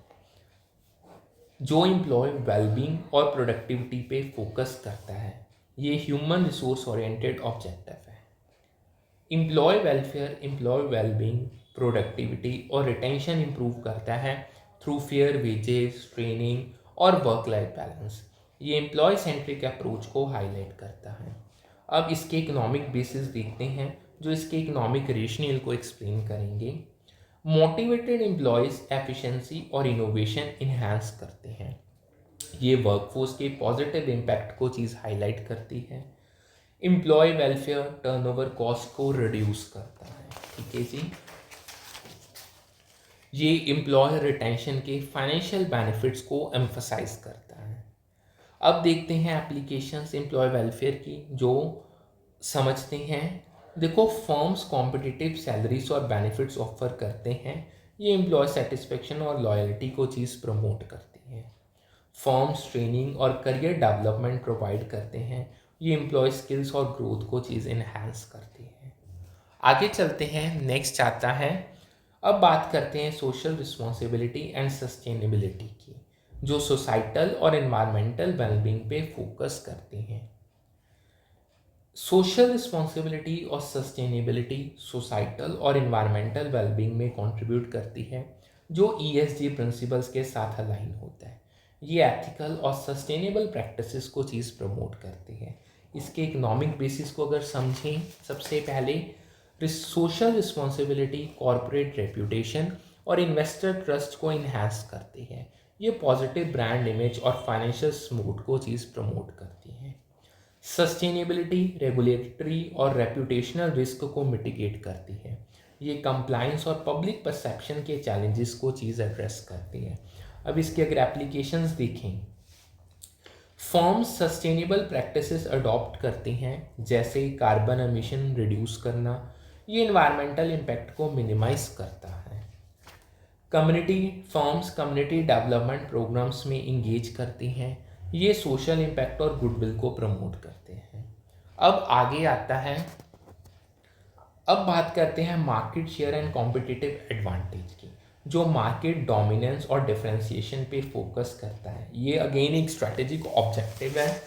जो एम्प्लॉय वेलबींग और प्रोडक्टिविटी पे फोकस करता है। ये ह्यूमन रिसोर्स ओरिएंटेड ऑब्जेक्टिव है। Employee welfare employee wellbeing, productivity और रिटेंशन इंप्रूव करता है थ्रू फेयर वेजेस, ट्रेनिंग और वर्क लाइफ बैलेंस। ये एम्प्लॉय सेंट्रिक अप्रोच को हाईलाइट करता है। अब इसके इकोनॉमिक बेसिस देखते हैं, जो इसके इकोनॉमिक रेशनल को एक्सप्लेन करेंगे। मोटिवेटेड एम्प्लॉयज़ एफिशिएंसी और इनोवेशन इन्हांस करते हैं। ये वर्कफोर्स के पॉजिटिव इम्पैक्ट को चीज़ हाईलाइट करती है। एम्प्लॉय वेलफेयर टर्नओवर कॉस्ट को रिड्यूस करता है। ठीक है जी। ये एम्प्लॉय रिटेंशन के फाइनेंशियल बेनिफिट्स को एम्फसाइज करता है। अब देखते हैं एप्लीकेशंस एम्प्लॉय वेलफेयर की, जो समझते हैं। देखो, फर्म्स कॉम्पिटिटिव सैलरीज और बेनिफिट्स ऑफर करते हैं। ये एम्प्लॉय सेटिस्फेक्शन और लॉयल्टी को चीज़ प्रमोट करती है। फर्म्स ट्रेनिंग और करियर डेवलपमेंट प्रोवाइड करते हैं। ये एम्प्लॉय स्किल्स और ग्रोथ को चीज़ इन्हांस करती है। आगे चलते हैं, नेक्स्ट आता है। अब बात करते हैं सोशल रिस्पॉन्सिबिलिटी एंड सस्टेनेबिलिटी की, जो सोसाइटल और एनवायरमेंटल वेलबींग पे फोकस करते हैं। सोशल रिस्पॉन्सिबिलिटी और सस्टेनेबिलिटी सोसाइटल और एनवायरमेंटल वेलबींग में कंट्रीब्यूट करती है, जो ईएसजी प्रिंसिपल्स के साथ अलाइन होता है। ये एथिकल और सस्टेनेबल प्रैक्टिसेस को चीज़ प्रमोट करती है। इसके इकोनॉमिक बेसिस को अगर समझें, सबसे पहले सोशल रिस्पॉन्सिबिलिटी कॉरपोरेट रेप्यूटेशन और इन्वेस्टर ट्रस्ट को इन्हांस करती है। ये पॉजिटिव ब्रांड इमेज और फाइनेंशियल स्मूथ को चीज़ प्रमोट करती है। सस्टेनेबिलिटी रेगुलेटरी और रेप्यूटेशनल रिस्क को मिटिगेट करती है। ये कंप्लायंस और पब्लिक परसेप्शन के चैलेंजेस को चीज़ एड्रेस करती है। अब इसके अगर एप्लीकेशंस देखें, फर्म्स सस्टेनेबल प्रैक्टिसेस अडॉप्ट करती हैं, जैसे कार्बन एमिशन रिड्यूस करना, ये इन्वायरमेंटल इम्पैक्ट को मिनिमाइज करता है। फर्म्स कम्युनिटी डेवलपमेंट प्रोग्राम्स में इंगेज करती हैं, ये सोशल इम्पैक्ट और गुडविल को प्रमोट करते हैं। अब आगे आता है, अब बात करते हैं market share and competitive advantage की, जो मार्केट डोमिनेंस और डिफरेंशिएशन पे फोकस करता है। ये अगेन एक स्ट्रेटेजिक ऑब्जेक्टिव है।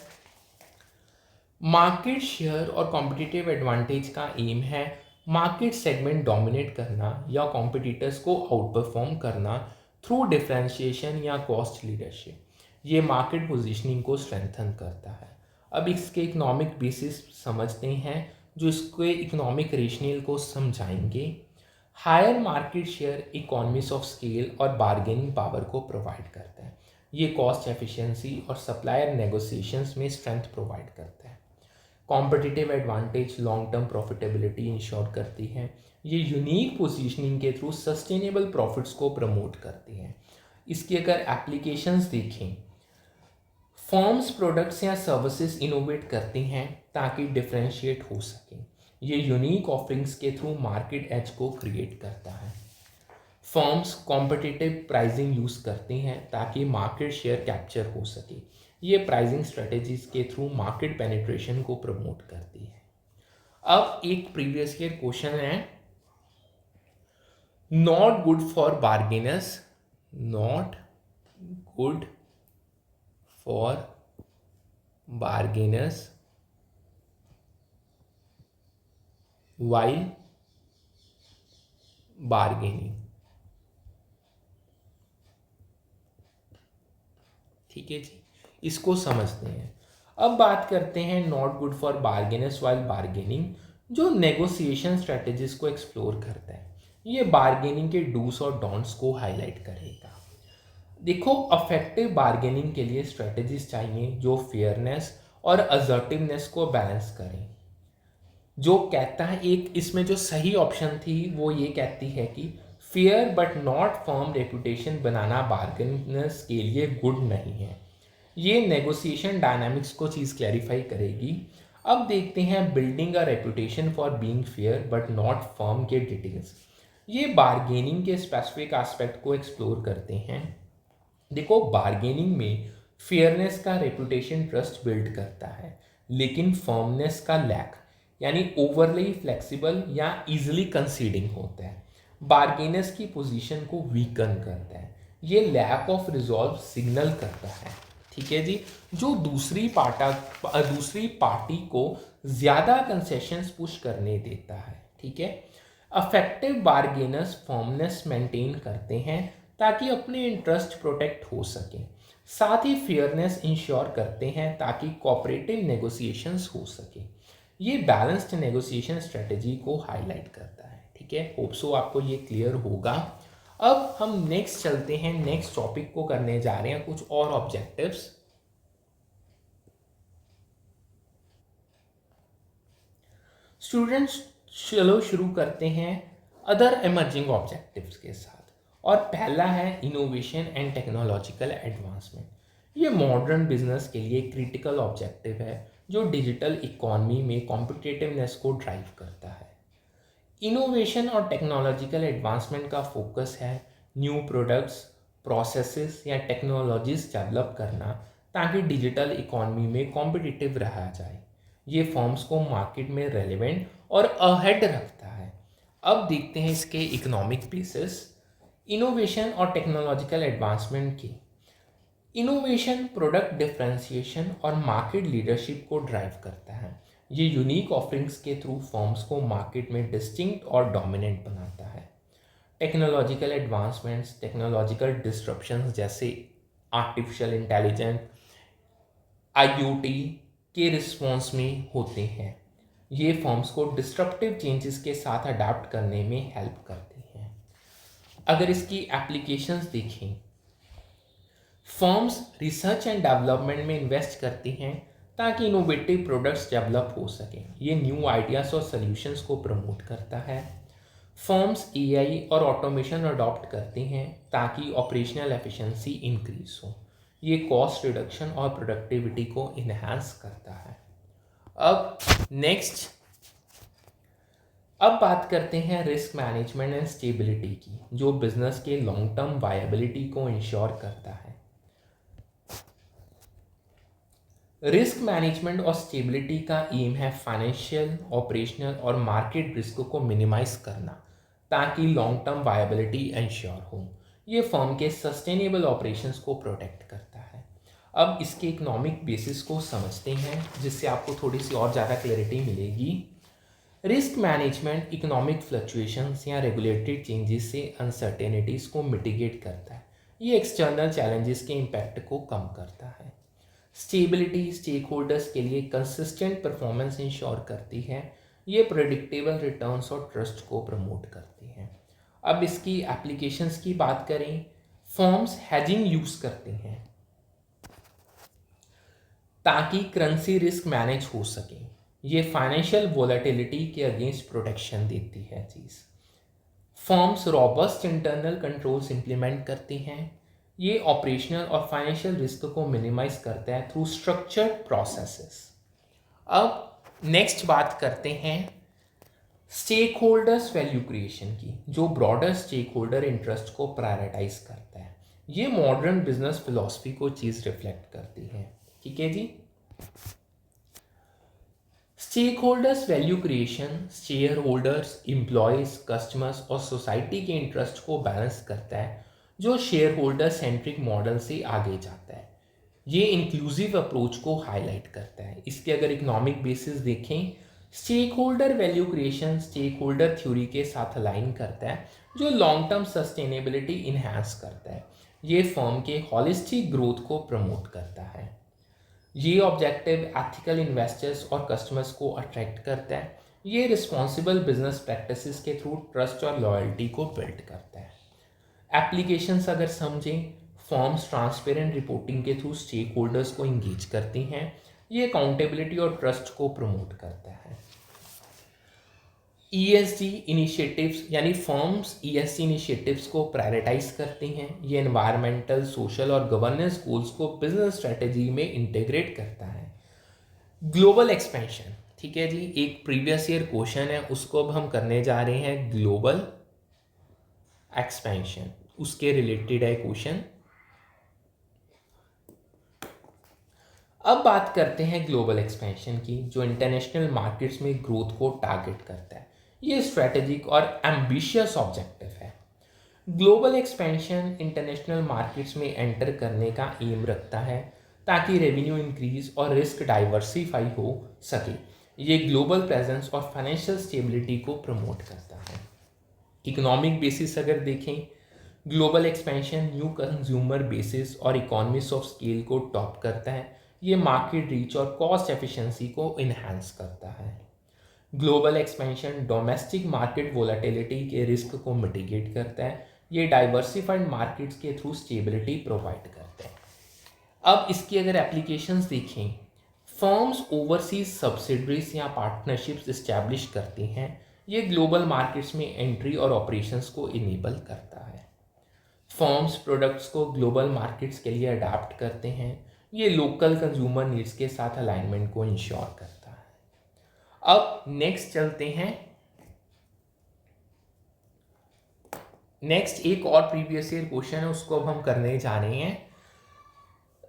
मार्केट शेयर और कॉम्पिटिटिव एडवांटेज का एम है मार्केट सेगमेंट डोमिनेट करना या कॉम्पिटिटर्स को आउट परफॉर्म करना थ्रू डिफरेंशिएशन या कॉस्ट लीडरशिप। ये मार्केट पोजीशनिंग को स्ट्रेंथन करता है। अब इसके इकोनॉमिक बेसिस समझते हैं, जो इसके इकोनॉमिक रेशनल को समझाएंगे। Higher market share economies of scale और बार्गेनिंग पावर को प्रोवाइड करता है। ये कॉस्ट एफिशिएंसी और सप्लायर नेगोशिएशंस में स्ट्रेंथ प्रोवाइड करता है। Competitive advantage long term profitability ensure करती है। ये यूनिक पोजीशनिंग के थ्रू सस्टेनेबल प्रॉफिट्स को प्रमोट करती है। इसकी अगर एप्लीकेशंस देखें, फर्म्स प्रोडक्ट्स या सर्विसेज इनोवेट करती हैं ताकि डिफरेंशिएट हो सके। ये यूनिक ऑफरिंग्स के थ्रू मार्केट एज को क्रिएट करता है। फर्म्स कॉम्पिटिटिव प्राइसिंग यूज़ करती हैं ताकि मार्केट शेयर कैप्चर हो सके। ये प्राइसिंग स्ट्रेटेजीज के थ्रू मार्केट पेनिट्रेशन को प्रमोट करती है। अब एक प्रीवियस ईयर क्वेश्चन है, not good for bargainers, not good for bargainers while bargaining। ठीक है जी, इसको समझते हैं। अब बात करते हैं not good for bargainers while bargaining, जो नेगोशिएशन स्ट्रेटेजीज को एक्सप्लोर करता है। ये बार्गेनिंग के डूस और डोंट्स को हाईलाइट करेगा। देखो, अफेक्टिव बार्गेनिंग के लिए स्ट्रेटेजीज चाहिए जो फेयरनेस और असर्टिवनेस को बैलेंस करें। जो कहता है, एक इसमें जो सही ऑप्शन थी वो ये कहती है कि fair but not firm reputation बनाना बार्गेनर्स के लिए गुड नहीं है। ये नेगोशिएशन डायनामिक्स को चीज़ क्लैरिफाई करेगी। अब देखते हैं building a reputation for being fair but not firm के डिटेल्स। ये बार्गेनिंग के स्पेसिफिक एस्पेक्ट को एक्सप्लोर करते हैं। देखो, बार्गेनिंग में फेयरनेस का रेपुटेशन ट्रस्ट बिल्ड करता है, लेकिन फर्मनेस का लैक यानी ओवरली फ्लेक्सिबल या इजीली कंसीडिंग होता है, बार्गेनर्स की पोजीशन को वीकन करता है। ये लैक ऑफ रिजॉल्व सिग्नल करता है। ठीक है जी, जो दूसरी पार्टी को ज़्यादा कंसेशंस पुश करने देता है। ठीक है, अफेक्टिव बार्गेनर्स फर्मनेस मेंटेन करते हैं ताकि अपने इंटरेस्ट प्रोटेक्ट हो सकें। साथ ही फेयरनेस इंश्योर करते हैं ताकि कोऑपरेटिव नेगोशिएशंस हो सके। ये बैलेंस्ड नेगोशिएशन स्ट्रेटेजी को हाईलाइट करता है। ठीक है, होप सो आपको ये क्लियर होगा। अब हम नेक्स्ट चलते हैं, नेक्स्ट टॉपिक को करने जा रहे हैं कुछ और ऑब्जेक्टिव्स। स्टूडेंट्स, चलो शुरू करते हैं अदर इमर्जिंग ऑब्जेक्टिव्स के साथ। और पहला है इनोवेशन एंड टेक्नोलॉजिकल एडवांसमेंट। ये मॉडर्न बिजनेस के लिए क्रिटिकल ऑब्जेक्टिव है जो डिजिटल इकोनॉमी में कॉम्पिटिटिवनेस को ड्राइव करता है। इनोवेशन और टेक्नोलॉजिकल एडवांसमेंट का फोकस है न्यू प्रोडक्ट्स, प्रोसेसेस या टेक्नोलॉजीज डेवलप करना ताकि डिजिटल इकोनॉमी में कॉम्पिटिटिव रहा जाए। ये फर्म्स को मार्केट में रेलेवेंट और अहेड रखता है। अब देखते हैं इसके इकोनॉमिक बेसिस। इनोवेशन और टेक्नोलॉजिकल एडवांसमेंट की इनोवेशन प्रोडक्ट डिफरेंशिएशन और मार्केट लीडरशिप को ड्राइव करता है। ये यूनिक ऑफरिंग्स के थ्रू फर्म्स को मार्केट में डिस्टिंक्ट और डोमिनेंट बनाता है। टेक्नोलॉजिकल एडवांसमेंट्स टेक्नोलॉजिकल डिस्ट्रप्शंस जैसे आर्टिफिशियल इंटेलिजेंस, IoT के रिस्पॉन्स में होते हैं। ये फर्म्स को डिस्ट्रप्टिव चेंजेस के साथ अडाप्ट करने में हेल्प करते हैं। अगर इसकी एप्लीकेशंस देखें, फर्म्स रिसर्च एंड डेवलपमेंट में इन्वेस्ट करती हैं ताकि इनोवेटिव प्रोडक्ट्स डेवलप हो सकें। ये न्यू आइडियाज़ और सॉल्यूशंस को प्रमोट करता है। फर्म्स एआई और ऑटोमेशन अडॉप्ट करते हैं ताकि ऑपरेशनल एफिशिएंसी इंक्रीज हो। ये कॉस्ट रिडक्शन और प्रोडक्टिविटी को इन्हांस करता है। अब बात करते हैं रिस्क मैनेजमेंट एंड स्टेबिलिटी की, जो बिजनेस के लॉन्ग टर्म वायबिलिटी को इंश्योर करता है। रिस्क मैनेजमेंट और स्टेबिलिटी का एम है फाइनेंशियल, ऑपरेशनल और मार्केट रिस्क को मिनिमाइज करना ताकि लॉन्ग टर्म वायबिलिटी इंश्योर हो। ये फर्म के सस्टेनेबल ऑपरेशंस को प्रोटेक्ट करता है। अब इसके इकोनॉमिक बेसिस को समझते हैं जिससे आपको थोड़ी सी और ज़्यादा क्लैरिटी मिलेगी। रिस्क मैनेजमेंट इकोनॉमिक फ्लक्चुएशंस या रेगुलेटरी चेंजेस से अनसर्टेनिटीज़ को मिटिगेट करता है। ये एक्सटर्नल चैलेंजेस के इम्पैक्ट को कम करता है। स्टेबिलिटी स्टेक होल्डर्स के लिए कंसिस्टेंट परफॉर्मेंस इंश्योर करती है। ये प्रेडिक्टेबल रिटर्न्स और ट्रस्ट को प्रमोट करती है। अब इसकी एप्लीकेशंस की बात करें, फर्म्स हेजिंग यूज करते हैं ताकि करेंसी रिस्क मैनेज हो सके। ये फाइनेंशियल वोलेटिलिटी के अगेंस्ट प्रोटेक्शन देती है चीज़। Firms robust internal controls implement करती हैं। ये ऑपरेशनल और फाइनेंशियल रिस्क को मिनिमाइज करता है थ्रू स्ट्रक्चर्ड प्रोसेसेस। अब नेक्स्ट बात करते हैं स्टेक होल्डर्स वैल्यू क्रिएशन की, जो ब्रॉडर स्टेक होल्डर इंटरेस्ट को प्रायोरिटाइज करता है। ये मॉडर्न बिजनेस फिलॉसफी को चीज़ रिफ्लेक्ट करती है। ठीक है जी। Stakeholders value creation shareholders, employees, customers और सोसाइटी के इंटरेस्ट को बैलेंस करता है, जो शेयर होल्डर सेंट्रिक मॉडल से आगे जाता है। ये इंक्लूसिव अप्रोच को हाईलाइट करता है। इसके अगर इकोनॉमिक बेसिस देखें, stakeholder value creation stakeholder theory के साथ अलाइन करता है, जो लॉन्ग टर्म सस्टेनेबिलिटी इन्हांस करता है। ये फर्म के हॉलिस्टिक ग्रोथ को प्रमोट करता है। ये ऑब्जेक्टिव एथिकल इन्वेस्टर्स और कस्टमर्स को अट्रैक्ट करता है। ये रिस्पॉन्सिबल बिजनेस प्रैक्टिसेस के थ्रू ट्रस्ट और लॉयल्टी को बिल्ड करता है। एप्लीकेशंस अगर समझें, फर्म्स ट्रांसपेरेंट रिपोर्टिंग के थ्रू स्टेक होल्डर्स को इंगेज करती हैं। ये अकाउंटेबिलिटी और ट्रस्ट को प्रमोट करता है। ईएसजी इनिशिएटिव्स यानी फर्म्स ईएसजी इनिशिएटिव्स को प्रायोरिटाइज करती हैं। ये एनवायरमेंटल, सोशल और गवर्नेंस गोल्स को बिजनेस स्ट्रेटेजी में इंटीग्रेट करता है। ग्लोबल एक्सपेंशन, ठीक है जी, एक प्रीवियस ईयर क्वेश्चन है, उसको अब हम करने जा रहे हैं। ग्लोबल एक्सपेंशन, उसके रिलेटेड है क्वेश्चन। अब बात करते हैं ग्लोबल एक्सपेंशन की, जो इंटरनेशनल मार्केट्स में ग्रोथ को टारगेट करता है। ये स्ट्रेटेजिक और एम्बिशियस ऑब्जेक्टिव है। ग्लोबल एक्सपेंशन इंटरनेशनल मार्केट्स में एंटर करने का एम रखता है ताकि रेवेन्यू इंक्रीज और रिस्क डाइवर्सिफाई हो सके। ये ग्लोबल प्रेजेंस और फाइनेंशियल स्टेबिलिटी को प्रमोट करता है। इकोनॉमिक बेसिस अगर देखें, global expansion new consumer basis और इकोनॉमिक्स ऑफ स्केल को टॉप करता है। ये मार्केट रीच और कॉस्ट एफिशिएंसी को इन्हांस करता है। Global expansion domestic market volatility के रिस्क को मिटिगेट करता है। ये डाइवर्सिफाइड मार्केट्स के थ्रू स्टेबिलिटी प्रोवाइड करते हैं। अब इसकी अगर एप्लीकेशंस देखें, फर्म्स ओवरसीज सब्सिडरीज या पार्टनरशिप्स इस्टेब्लिश करती हैं। ये ग्लोबल मार्केट्स में एंट्री और ऑपरेशंस को इनेबल करता है। फर्म्स प्रोडक्ट्स को ग्लोबल मार्केट्स के लिए अडाप्ट करते हैं। ये लोकल कंज्यूमर नीड्स के साथ अलाइनमेंट को इंश्योर करता है। अब नेक्स्ट चलते हैं, नेक्स्ट एक और प्रीवियस ईयर क्वेश्चन है, उसको अब हम करने जा रहे हैं।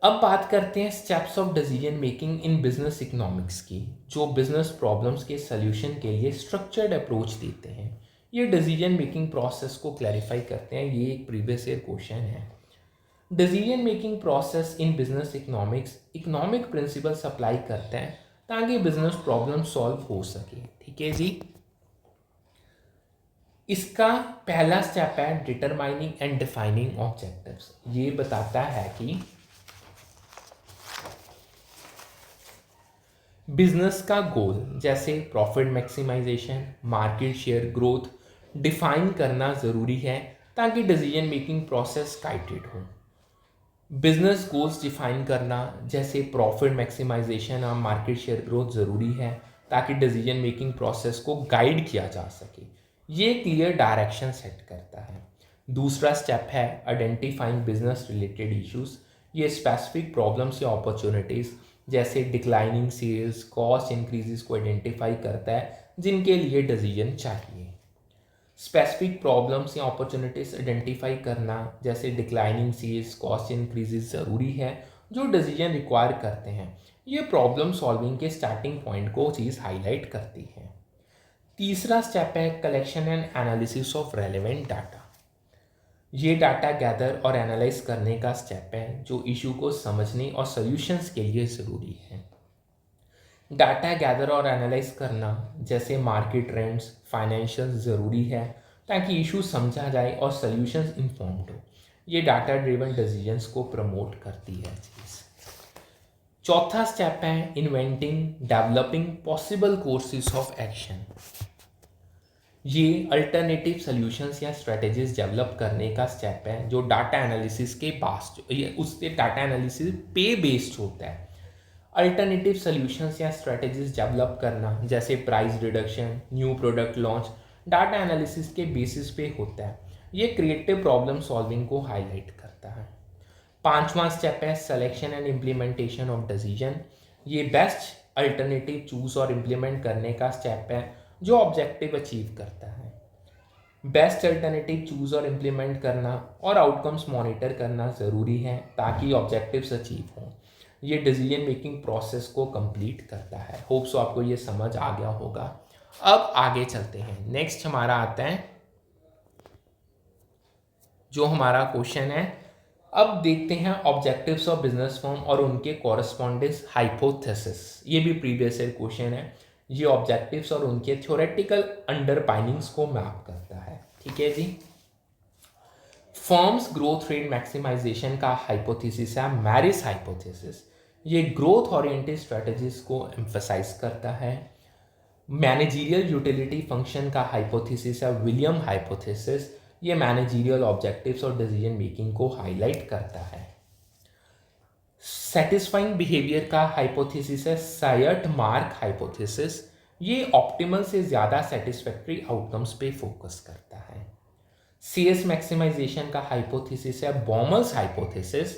अब बात करते हैं steps of decision making in business economics की, जो बिजनेस प्रॉब्लम्स के सॉल्यूशन के लिए स्ट्रक्चर्ड अप्रोच देते हैं। ये डिसीजन मेकिंग प्रोसेस को क्लैरिफाई करते हैं। ये एक प्रीवियस ईयर क्वेश्चन है। Decision making process in business economics economic principles apply करते हैं ताकि बिजनेस प्रॉब्लम सॉल्व हो सके। ठीक है जी। इसका पहला स्टेप है डिटरमाइनिंग एंड डिफाइनिंग ऑब्जेक्टिव्स। ये बताता है कि बिजनेस का गोल जैसे profit maximization, market share growth define करना ज़रूरी है ताकि डिसीजन मेकिंग प्रोसेस गाइडेड हो। बिजनेस गोल्स डिफाइन करना जैसे प्रॉफिट मैक्सिमाइजेशन और मार्केट शेयर ग्रोथ ज़रूरी है ताकि डिसीजन मेकिंग प्रोसेस को गाइड किया जा सके। ये क्लियर डायरेक्शन सेट करता है। दूसरा स्टेप है आइडेंटिफाइंग बिजनेस रिलेटेड इश्यूज। ये स्पेसिफिक प्रॉब्लम्स या अपॉर्चुनिटीज़ जैसे डिक्लाइनिंग सेल्स, कॉस्ट इंक्रीजेस को आइडेंटिफाई करता है जिनके लिए डिसीजन चाहिए। स्पेसिफिक प्रॉब्लम्स या अपॉर्चुनिटीज़ आइडेंटिफाई करना जैसे डिक्लाइनिंग सेल्स, कॉस्ट इंक्रीजेस ज़रूरी है जो डिसीजन रिक्वायर करते हैं। ये प्रॉब्लम सॉल्विंग के स्टार्टिंग पॉइंट को चीज़ हाईलाइट करती है। तीसरा स्टेप है collection and analysis of relevant data. ये डाटा गैदर और एनालाइज करने का स्टेप है जो इशू को समझने और सॉल्यूशंस के लिए ज़रूरी है। डाटा गैदर और एनालाइज करना जैसे मार्केट ट्रेंड्स, फाइनेंशियल ज़रूरी है ताकि इशू समझा जाए और सॉल्यूशंस इन्फॉर्म्ड हो। ये डाटा ड्रिवन डिसीजंस को प्रमोट करती है चीज़। चौथा स्टेप है inventing developing possible courses of action. ये अल्टरनेटिव सॉल्यूशंस या स्ट्रेटजीज डेवलप करने का स्टेप है जो डाटा एनालिसिस के पास ये उससे डाटा एनालिसिस पे बेस्ड होता है। अल्टरनेटिव सॉल्यूशंस या स्ट्रेटजीज डेवलप करना जैसे price reduction, new product launch data analysis के बेसिस पे होता है। ये क्रिएटिव प्रॉब्लम सॉल्विंग को हाईलाइट करता है। पांचवा स्टेप है selection and implementation of decision. ये बेस्ट अल्टरनेटिव चूज और इम्प्लीमेंट करने का स्टेप है जो ऑब्जेक्टिव अचीव करता है। बेस्ट अल्टरनेटिव चूज और इम्प्लीमेंट करना और आउटकम्स मॉनिटर करना ज़रूरी है ताकि ऑब्जेक्टिव्स अचीव हों। ये डिसीजन मेकिंग प्रोसेस को कंप्लीट करता है। होप सो आपको ये समझ आ गया होगा। अब आगे चलते हैं। नेक्स्ट हमारा आता है जो हमारा क्वेश्चन है। अब देखते हैं ऑब्जेक्टिव्स ऑफ बिजनेस फर्म और उनके कॉरस्पॉन्डेंस हाइपोथेसिस। ये भी प्रीवियस ईयर क्वेश्चन है। ये ऑब्जेक्टिव्स और उनके थ्योरेटिकल अंडरपाइनिंग्स को मैप करता है। ठीक है जी। फर्म्स ग्रोथ रेट मैक्सिमाइजेशन का हाइपोथेसिस है मैरिस हाइपोथेसिस। ये ग्रोथ ओरिएंटेड स्ट्रेटजीज को एम्फसाइज करता है। मैनेजरियल यूटिलिटी फंक्शन का हाइपोथेसिस है विलियम हाइपोथेसिस। ये मैनेजरियल ऑब्जेक्टिव्स और डिसीजन मेकिंग को हाईलाइट करता है। सेटिस्फाइंग बिहेवियर का हाइपोथेसिस है सायर्ट मार्क हाइपोथेसिस। ये ऑप्टिमल से ज़्यादा सेटिस्फैक्ट्री आउटकम्स पे फोकस करता है। सेल्स मैक्सिमाइजेशन का हाइपोथेसिस है बॉमल्स हाइपोथेसिस।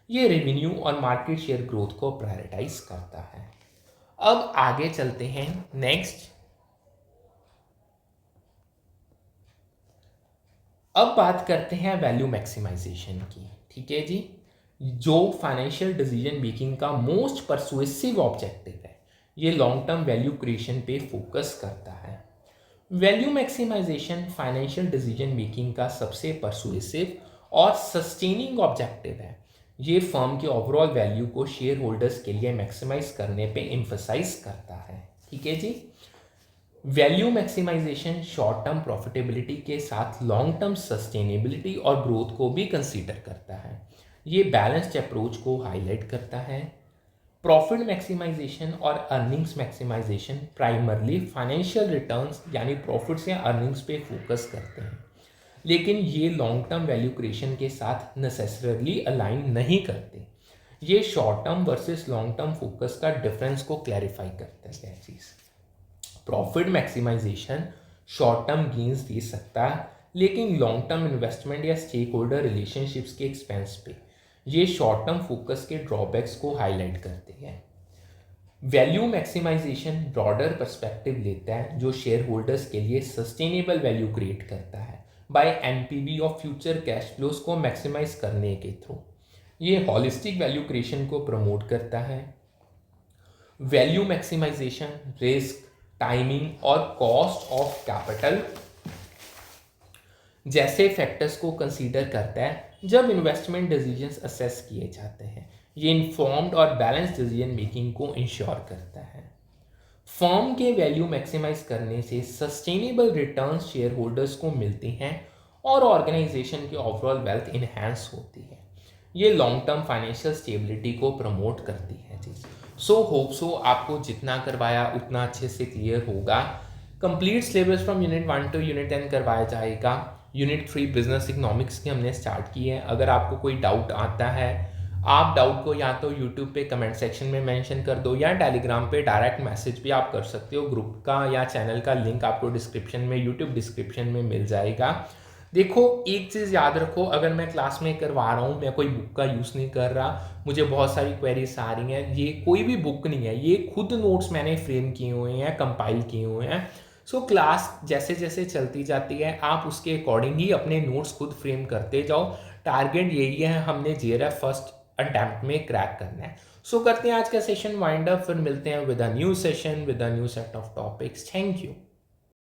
ये रेवेन्यू और मार्केट शेयर ग्रोथ को प्रायोरिटाइज करता है। अब आगे चलते हैं। नेक्स्ट अब बात करते हैं वैल्यू मैक्सिमाइजेशन की। ठीक है जी। जो फाइनेंशियल डिसीजन मेकिंग का मोस्ट परसुएसिव ऑब्जेक्टिव है। ये लॉन्ग टर्म वैल्यू क्रिएशन पे फोकस करता है। Value maximization financial decision making का सबसे परसुएसिव और सस्टेनिंग ऑब्जेक्टिव है। ये फर्म के ओवरऑल वैल्यू को शेयर होल्डर्स के लिए मैक्सिमाइज करने पे एम्फसाइज करता है। ठीक है जी। Value maximisation short term profitability के साथ लॉन्ग टर्म सस्टेनेबिलिटी और ग्रोथ को भी कंसीडर करता है। ये बैलेंस्ड अप्रोच को हाईलाइट करता है। प्रॉफिट मैक्सिमाइजेशन और earnings maximization primarily financial returns यानी प्रॉफिट से अर्निंग्स पे फोकस करते हैं, लेकिन ये लॉन्ग टर्म वैल्यू क्रिएशन के साथ नेसेसरली अलाइन नहीं करते। ये short term versus long term focus का डिफरेंस को क्लैरिफाई करता है। चीज़ profit maximisation short term gains दे सकता है, लेकिन लॉन्ग टर्म इन्वेस्टमेंट या स्टेक होल्डर रिलेशनशिप्स के एक्सपेंस पे ये शॉर्ट टर्म फोकस के ड्रॉबैक्स को हाईलाइट करते हैं। वैल्यू मैक्सिमाइजेशन ब्रॉडर पर्सपेक्टिव लेता है जो शेयर होल्डर्स के लिए सस्टेनेबल वैल्यू क्रिएट करता है by NPV of future cash flows को मैक्सिमाइज करने के थ्रू। ये हॉलिस्टिक वैल्यू क्रिएशन को प्रमोट करता है। वैल्यू मैक्सिमाइजेशन रिस्क, टाइमिंग और कॉस्ट ऑफ कैपिटल जैसे फैक्टर्स को कंसीडर करता है जब इन्वेस्टमेंट डिसीजंस असेस किए जाते हैं। ये इन्फॉर्म्ड और बैलेंस्ड डिसीजन मेकिंग को इंश्योर करता है। फर्म के वैल्यू मैक्सिमाइज करने से सस्टेनेबल रिटर्न्स शेयर होल्डर्स को मिलती हैं और ऑर्गेनाइजेशन की ओवरऑल वेल्थ इन्हेंस होती है। ये लॉन्ग टर्म फाइनेंशियल स्टेबिलिटी को प्रमोट करती है चीज़। सो होप सो आपको जितना करवाया उतना अच्छे से क्लियर होगा। Complete syllabus from unit 1 to unit 10 करवाया जाएगा। यूनिट 3 बिजनेस इकोनॉमिक्स की हमने स्टार्ट की है। अगर आपको कोई डाउट आता है आप डाउट को या तो यूट्यूब पे कमेंट सेक्शन में मेंशन कर दो या टेलीग्राम पे डायरेक्ट मैसेज भी आप कर सकते हो। ग्रुप का या चैनल का लिंक आपको डिस्क्रिप्शन में, यूट्यूब डिस्क्रिप्शन में मिल जाएगा। देखो, एक चीज़ याद रखो, अगर मैं क्लास में करवा रहा हूँ, मैं कोई बुक का यूज़ नहीं कर रहा, मुझे बहुत सारी क्वेरीज आ रही हैं, ये कोई भी बुक नहीं है, ये खुद नोट्स मैंने फ्रेम किए हुए हैं, कंपाइल किए हुए हैं। सो क्लास जैसे जैसे चलती जाती है, आप उसके अकॉर्डिंग ही अपने नोट्स खुद फ्रेम करते जाओ। टारगेट यही है, हमने जेआरएफ फर्स्ट अटेम्प्ट में क्रैक करना है। सो करते हैं आज का सेशन वाइंड अप, फिर मिलते हैं with a new session with a new set of topics. Thank you.